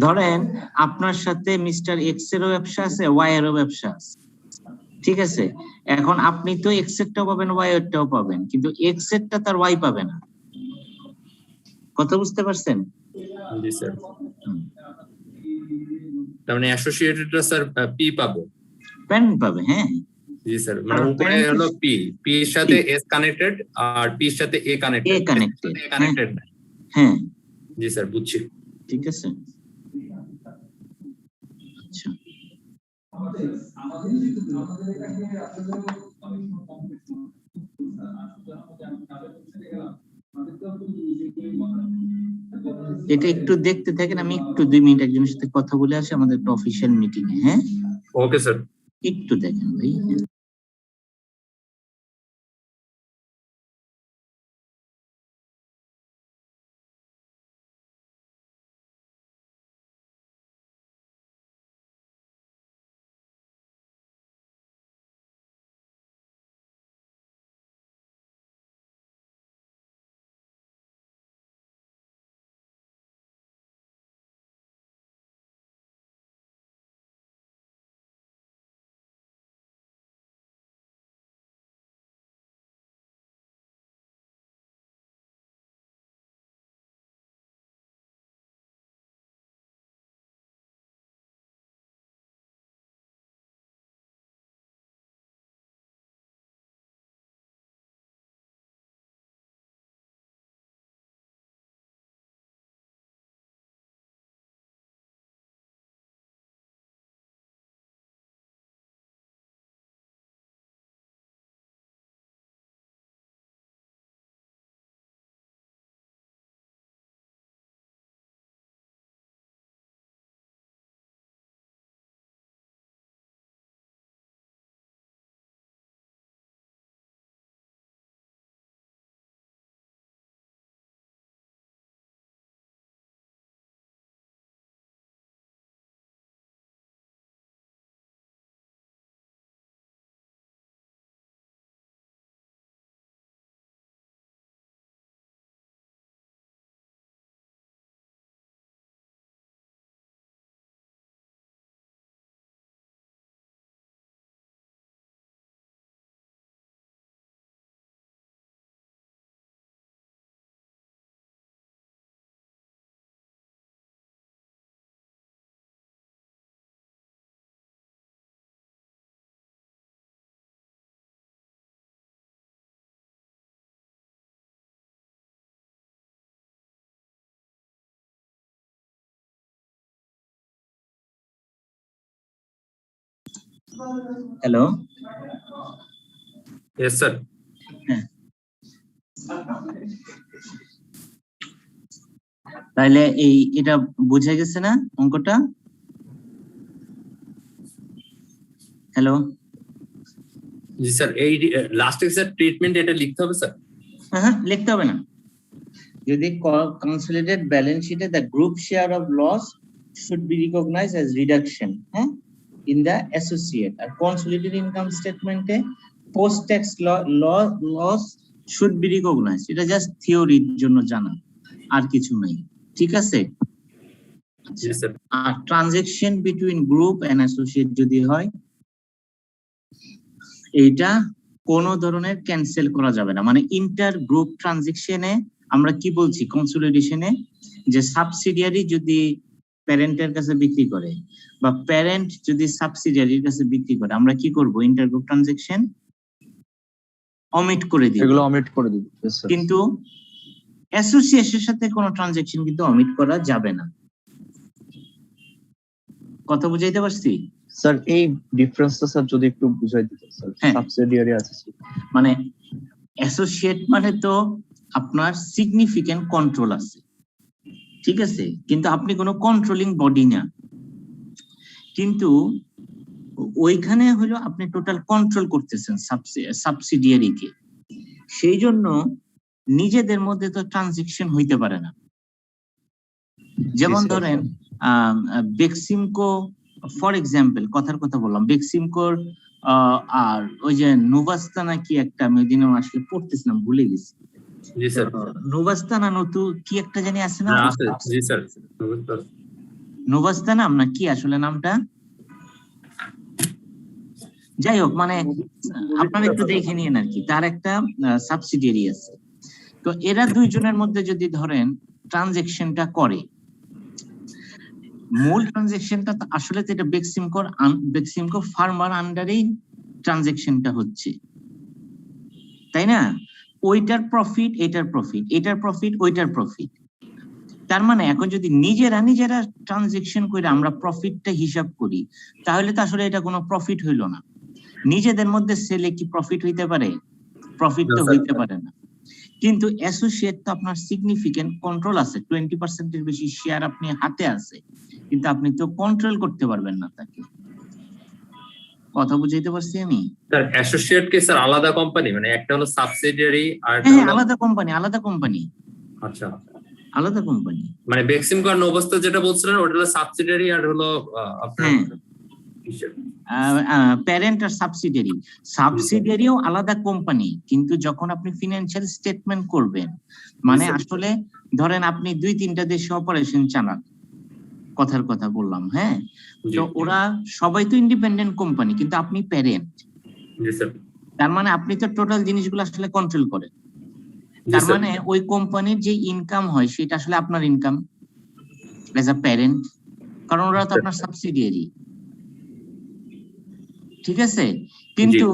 ধরেন আপনার সাথে মিস্টার এক্স এরও ব্যবসা আছে ওয়াই এরও ব্যবসা আছে ঠিক আছে এখন আপনি তো এক্স এরটাও পাবেন ওয়াই এরটাও পাবেন কিন্তু এক্স এরটা তার ওয়াই পাবে না কথা বুঝতে পারছেন জি স্যার তার মানে অ্যাসোসিয়েটেডটা স্যার পি পাবো প্যারেন্ট পাবে হ্যাঁ জি স্যার মানে উপরে হলো পি পি এর সাথে এস কানেক্টেড আর পি এর সাথে এ কানেক্টেড হ্যাঁ জি স্যার বুঝছি ঠিক আছে আচ্ছা এটা একটু দেখতে থাকেন আমি একটু 2 মিনিট একজনের সাথে কথা বলে আসি আমাদের একটা অফিশিয়াল মিটিং এ হ্যাঁ ওকে স্যার একটু দেখেন ভাই হ্যালো यस স্যার তাহলে এটা বোঝা গেছে না অঙ্কটা হ্যালো জি স্যার এই লাস্টে স্যার ট্রিটমেন্ট এটা লিখতে হবে স্যার হ্যাঁ লিখতে হবে না যদি কনসলিডেটেড ব্যালেন্স শিটে the group share of loss should be recognised as reduction হ্যাঁ ইন দ্য অ্যাসোসিয়েট আর কনসলিডেটেড ইনকাম স্টেটমেন্টে post tax loss should be recognised এটা জাস্ট থিওরির জন্য জানা আর কিছু নাই ঠিক আছে জি স্যার আর transaction between group and associate যদি হয় এইটা কোনো ধরনের ক্যান্সেল করা যাবে না। মানে ইন্টার গ্রুপ ট্রানজেকশনে আমরা কি বলছি কনসোলিডেশনে, যে সাবসিডিয়ারি যদি প্যারেন্টের কাছে বিক্রি করে বা প্যারেন্ট যদি সাবসিডিয়ারির কাছে বিক্রি করে, আমরা কি করব? ইন্টার গ্রুপ ট্রানজেকশন অমিট করে দিব, এগুলো অমিট করে দিব। কিন্তু অ্যাসোসিয়েশনের সাথে কোনো ট্রানজেকশন কিন্তু অমিট করা যাবে না। কথা বুঝাইতে পারছি? স্যার এই ডিফারেন্সটা স্যার যদি একটু বুঝাই দিতেন স্যার। হ্যাঁ। সাবসিডিয়ারি আছে মানে অ্যাসোসিয়েট মানে তো আপনার সিগনিফিকেন্ট কন্ট্রোল আছে, ঠিক আছে, কিন্তু আপনি কোনো কন্ট্রোলিং বডি না, কিন্তু ওইখানে হলো আপনি টোটাল কন্ট্রোল করতেছেন সাবসিডিয়ারিকে, সেই জন্য নিজেদের মধ্যে তো ট্রানজেকশন হইতে পারে না। যেমন ধরেন বেক্সিমকো ফর এক্সাম্পল, কথার কথা বললাম, বেক্সিমকোর আর ওই যে নোভাস্তানা কি একটা, আমি ওই দিন আসলে পড়তেছিলাম ভুলে গেছি, জি স্যার। নোভাস্তানা নতু কি একটা জানি আছে না? জি স্যার। নোভাস্তানা না কি আসলে নামটা, যাই হোক, মানে আপনারা একটু দেখে নিন আর কি, তার একটা সাবসিডিয়ারি আছে। তো এরা দুইজনের মধ্যে যদি ধরেন ট্রানজেকশনটা করে, মূল ট্রানজেকশনটা আসলে তো এটা বেক্সিমকো ফার্মার আন্ডারেই ট্রানজেকশনটা হচ্ছে, তাই না? ওইটার প্রফিট এটার প্রফিট, এটার প্রফিট ওইটার প্রফিট। তার মানে এখন যদি নিজেরা ট্রানজেকশন করে আমরা প্রফিটটা হিসাব করি, তাহলে তো আসলে এটা কোনো প্রফিট হইল না। নিজেদের মধ্যে সেলে কি প্রফিট হইতে পারে? প্রফিট তো হইতে পারে না। কিন্তু অ্যাসোসিয়েট তো আপনার সিগনিফিকেন্ট কন্ট্রোল আছে, 20% এর বেশি শেয়ার আপনি হাতে আছে, কিন্তু আপনি তো কন্ট্রোল করতে পারবেন না তাকে। কথা বুঝাইতে পারছি আমি? স্যার অ্যাসোসিয়েট কি স্যার আলাদা কোম্পানি, মানে একটা হলো সাবসিডিয়ারি আর হ্যাঁ, আলাদা কোম্পানি, আলাদা কোম্পানি। আচ্ছা, আলাদা কোম্পানি। মানে বেক্সিমকো আর নোভাস্তা যেটা বলছিলেন ওটা হলো সাবসিডিয়ারি আর হলো আপনার প্যারেন্ট আর সাবসিডিয়ারি। সাবসিডিয়ারিও আলাদা কোম্পানি, কিন্তু যখন আপনি ফিনান্সিয়াল স্টেটমেন্ট করবেন, মানে আসলে ধরেন আপনি 2-3টা দেশে অপারেশন চালান, কথার কথা বললাম, হ্যাঁ, তো ওরা সবাই তো ইন্ডিপেন্ডেন্ট কোম্পানি, কিন্তু আপনি প্যারেন্ট, তার মানে আপনি তো টোটাল জিনিসগুলো আসলে কন্ট্রোল করেন। তার মানে ওই কোম্পানির যে ইনকাম হয় সেটা আসলে আপনার ইনকাম এজ আ প্যারেন্ট, কারণ ওরা তো আপনার সাবসিডিয়ারি, ঠিক আছে? কিন্তু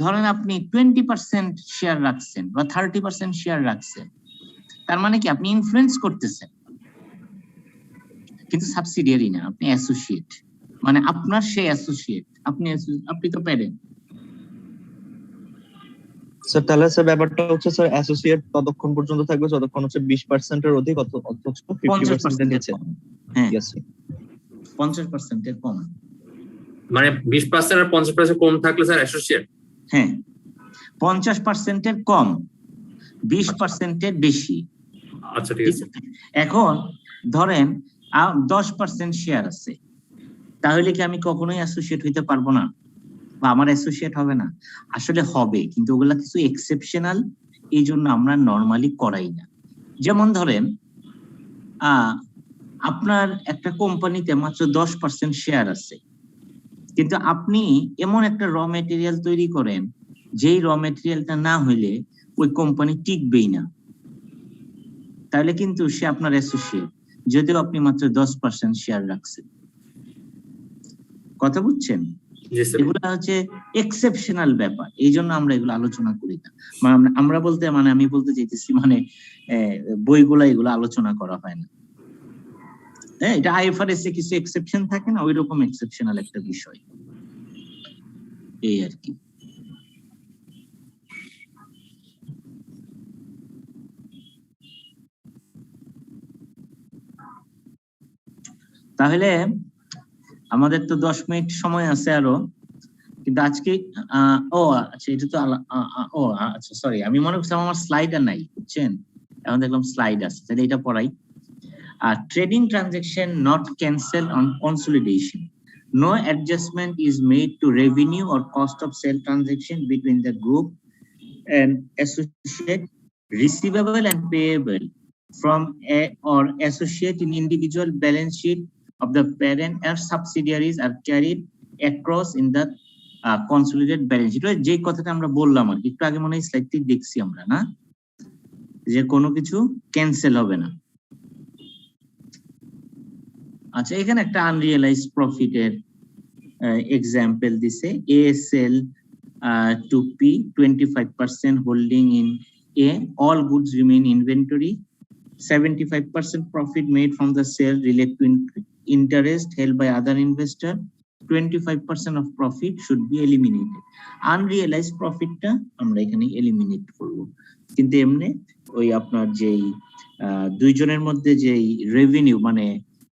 ধরেন আপনি 20% শেয়ার রাখছেন বা 30% শেয়ার রাখছেন, তার মানে কি আপনি ইনফ্লুয়েন্স করতেছেন, কিন্তু সাবসিডিয়ারি না, আপনি অ্যাসোসিয়েট, মানে আপনার সেই অ্যাসোসিয়েট, আপনি তো প্যারেন্ট। স্যার তাহলে স্যার ব্যাপারটা হচ্ছে স্যার অ্যাসোসিয়েট ততক্ষণ পর্যন্ত থাকবে যতক্ষণ হচ্ছে 20% এর অধিক অথচ 50% এর নিচে। হ্যাঁ, 50% এর কম, মানে 20% আর 50% কম থাকলে স্যার অ্যাসোসিয়েট। হ্যাঁ, 50% এর কম, 20% এর বেশি। আচ্ছা, ঠিক আছে। এখন ধরেন 10% শেয়ার আছে, তাহলে কি আমি কখনোই অ্যাসোসিয়েট হইতে পারবো না বা আমার অ্যাসোসিয়েট হবে না? আসলে হবে, কিন্তু ওগুলা কিছু এক্সেপশনাল, এই জন্য আমরা নর্মালি করাই না। যেমন ধরেন আপনার একটা কোম্পানিতে মাত্র 10% শেয়ার আছে, কিন্তু আপনি এমন একটা র মেটেরিয়াল তৈরি করেন যেই র মেটেরিয়ালটা না হইলে ওই কোম্পানি টিকবেই না, তাহলে কিন্তু সে আপনার অ্যাসোসিয়েট, যদিও আপনি মাত্র 10% শেয়ার রাখছেন। কথা বুঝছেন? এগুলো হচ্ছে এক্সেপশনাল ব্যাপার, এই জন্য আমরা এগুলো আলোচনা করি না। আমরা বলতে মানে আমি বলতে চাইতেছি মানে বইগুলা এগুলো আলোচনা করা হয় না। হ্যাঁ, এটা আইএফআরএস এ কিছু এক্সেপশন থাকে না, ওই রকম এক্সেপশনাল একটা বিষয়, এই আর কি। তাহলে আমাদের তো 10 মিনিট সময় আছে আরো, কিন্তু আজকে আচ্ছা, এটা তো আচ্ছা সরি, আমি মনে করছিলাম আমার স্লাইড আর নাই, বুঝছেন? এখন দেখলাম স্লাইড আছে, তাহলে এটা পড়াই। Trading transaction not cancel on consolidation, no adjustment is made to revenue or cost of sale transaction between the group and associate, receivable and payable from a or associate in individual balance sheet of the parent and subsidiaries are carried across in the consolidated balance sheet, যে কথাটা আমরা বললাম আর কি, একটু আগে মনে হয় স্লাইডটি দেখছি আমরা, না যে কোনো কিছু ক্যান্সেল হবে না। আচ্ছা, এখানে একটা আনরিয়েলাইজড প্রফিটের এক্সাম্পল দিছে। ASL to P 25% holding in A, all goods remain inventory, 75% profit made from the sale relate to interest held by other investor, 25% of profit should be eliminated. Unrealized profitটা আমরা এখানে এলিমিনেট করব, কিন্তু এমনি ওই আপনার যেই দুইজনের মধ্যে যেই রেভিনিউ মানে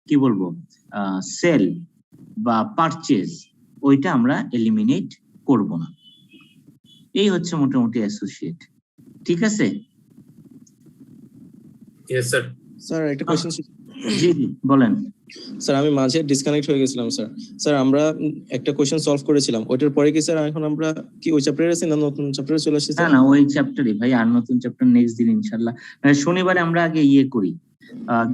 কি বলবো সেল বা পারচেজ, ওইটা আমরা এলিমিনেট করব না। এই হচ্ছে মোটামুটি অ্যাসোসিয়েট। ঠিক আছে? Yes sir. স্যার একটা কোশ্চেন। জি জি বলেন স্যার। আমি মাঝে ডিসকানেক্ট হয়ে গেছিলাম স্যার। স্যার আমরা একটা কোশ্চেন সলভ করেছিলাম, ওইটার পরে কি স্যার এখন আমরা কি ওই চ্যাপ্টারে আছি না নতুন চ্যাপ্টারে চলে আসছি? না না, ওই চ্যাপ্টারই ভাই, আর নতুন চ্যাপ্টার নেক্সট দিন ইনশাআল্লাহ। শনিবারে আমরা আগে ইয়ে করি,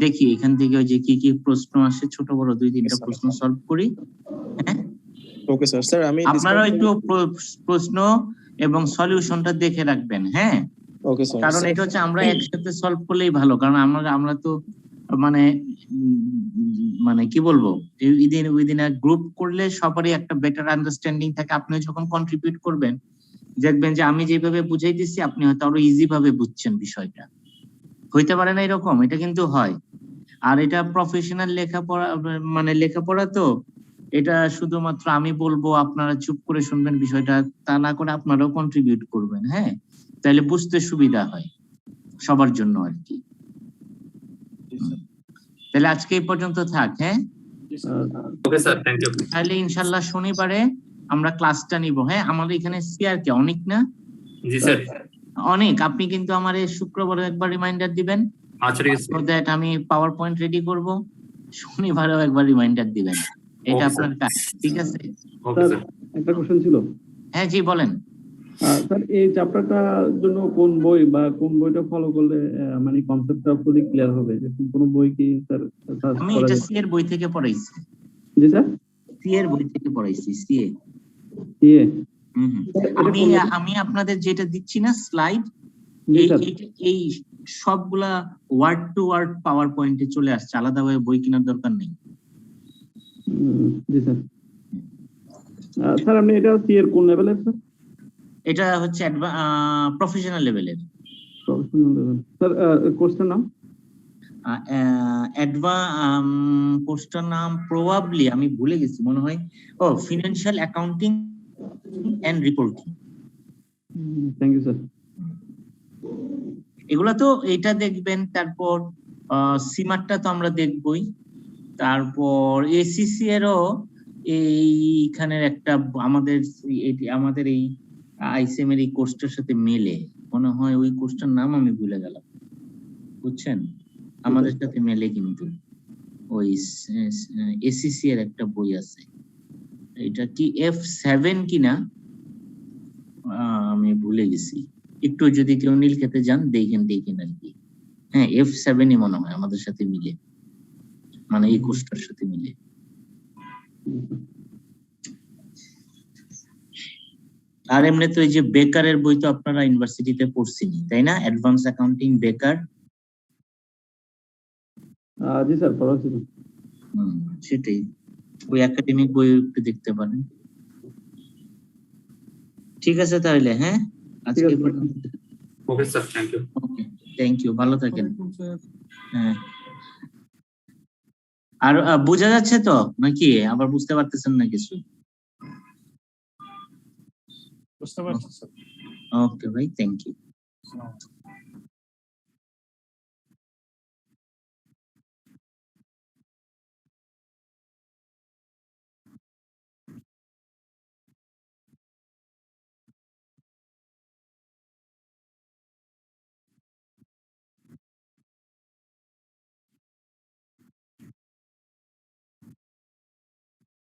দেখি এখান থেকে ওই যে কি কি প্রশ্ন আসে, ছোট বড় 2-3টা প্রশ্ন সলভ করি। হ্যাঁ ওকে স্যার। স্যার আমি আপনারা একটু প্রশ্ন এবং সলিউশনটা দেখে রাখবেন। হ্যাঁ ওকে স্যার। কারণ এটা হচ্ছে আমরা একসাথে সলভ করলেই ভালো, কারণ আমরা তো মানে মানে কি বলবো উইদিন আ গ্রুপ করলে সবারই একটা বেটার আন্ডারস্ট্যান্ডিং থাকে। আপনি যখন কন্ট্রিবিউট করবেন দেখবেন যে আমি যেভাবে বুঝাই দিচ্ছি আপনি হয়তো আরো ইজি ভাবে বুঝছেন বিষয়টা। হইতে পারে না এরকম? এটা কিন্তু হয়। আর এটা প্রফেশনাল লেখাপড়া, মানে লেখাপড়া তো এটা শুধুমাত্র আমি বলবো আপনারা চুপ করে শুনবেন বিষয়টা, তা না করে আপনারাও কন্ট্রিবিউট করবেন। হ্যাঁ তাহলে বুঝতে সুবিধা হয় সবার জন্য আর কি। তাহলে আজকে এই পর্যন্ত থাক। হ্যাঁ ওকে স্যার, থ্যাংক ইউ। তাহলে ইনশাআল্লাহ শনিবারে আমরা ক্লাসটা নিব। হ্যাঁ আমাদের এখানে সিআর কে অনেক না? জি স্যার। অনেক। আপনি কিন্তু আমার এই শুক্রবারে একবার রিমাইন্ডার দিবেন, আচ্ছা ঠিক আছে। ফর দ্যাট আমি পাওয়ার পয়েন্ট রেডি করব। শনিবারেও একবার রিমাইন্ডার দিবেন, এটা আপনার কাজ। ঠিক আছে? Okay sir. একটা কোশ্চেন ছিল হ্যাঁ জি বলেন। স্যার, এই চ্যাপ্টারটার জন্য কোন বই বা কোন বইটা ফলো করলে মানে কনসেপ্টটা পুরো ক্লিয়ার হবে? কোন বই কি স্যার সার্চ আমি করা এটা যায়? সি এর বই থেকে পড়াইছি। জি স্যার, সি এর বই থেকে পড়াইছি। সিএ। ইয়ে আমি আপনাদের যেটা দিচ্ছি না স্লাইড, জি স্যার। এই সবগুলা ওয়ার্ড টু ওয়ার্ড পাওয়ার পয়েন্টে চলে আসছে, আলাদাভাবে বই কেনার দরকার নেই। জি স্যার। স্যার আপনি এটা সি এর কোন লেভেলের স্যার? এটা হচ্ছে প্রফেশনাল লেভেলের। Professional level. স্যার কোর্সটার নাম? কোর্সটার নাম প্রবাবলি আমি ভুলে গেছি, মনে হয় financial accounting and reporting. Thank you sir. এগুলা তো এইটা দেখবেন, তারপর সিমারটা তো আমরা দেখবই, তারপর এসিসি এরও এইখানের একটা আমাদের এই আইসিএম এর এই কোর্সটার সাথে মেলে, মনে হয় ওই কোর্সটার নাম আমি ভুলে গেলাম, বুঝছেন? আমাদের সাথে মেলে কিন্তু ওই এসিসি এর একটা বই আছে, এটা কি F7 কিনা আমি ভুলে গেছি। একটু যদি কেউ নীল খেতে যান দেখেন আর কি। হ্যাঁ F7ই মনে হয় আমাদের সাথে মিলে, মানে এই কোর্সটার সাথে মিলে। আর এমনি তো এই যে বেকারের বই তো আপনারা ইউনিভার্সিটিতে পড়ছেনই তাই না? অ্যাডভান্স অ্যাকাউন্টিং বেকার। জি স্যার, পড়াচ্ছি। সেটাই, ওই একাডেমিক বই একটু দেখতে পারেন। ঠিক আছে তাহলে, হ্যাঁ আজকে okay sir, thank you. Okay thank you, ভালো থাকেন। হ্যাঁ আর বোঝা যাচ্ছে তো নাকি আবার বুঝতে পারতেছেন না কিছু? বুঝতে পারছি স্যার। ওকে ভাই, থ্যাংক ইউ।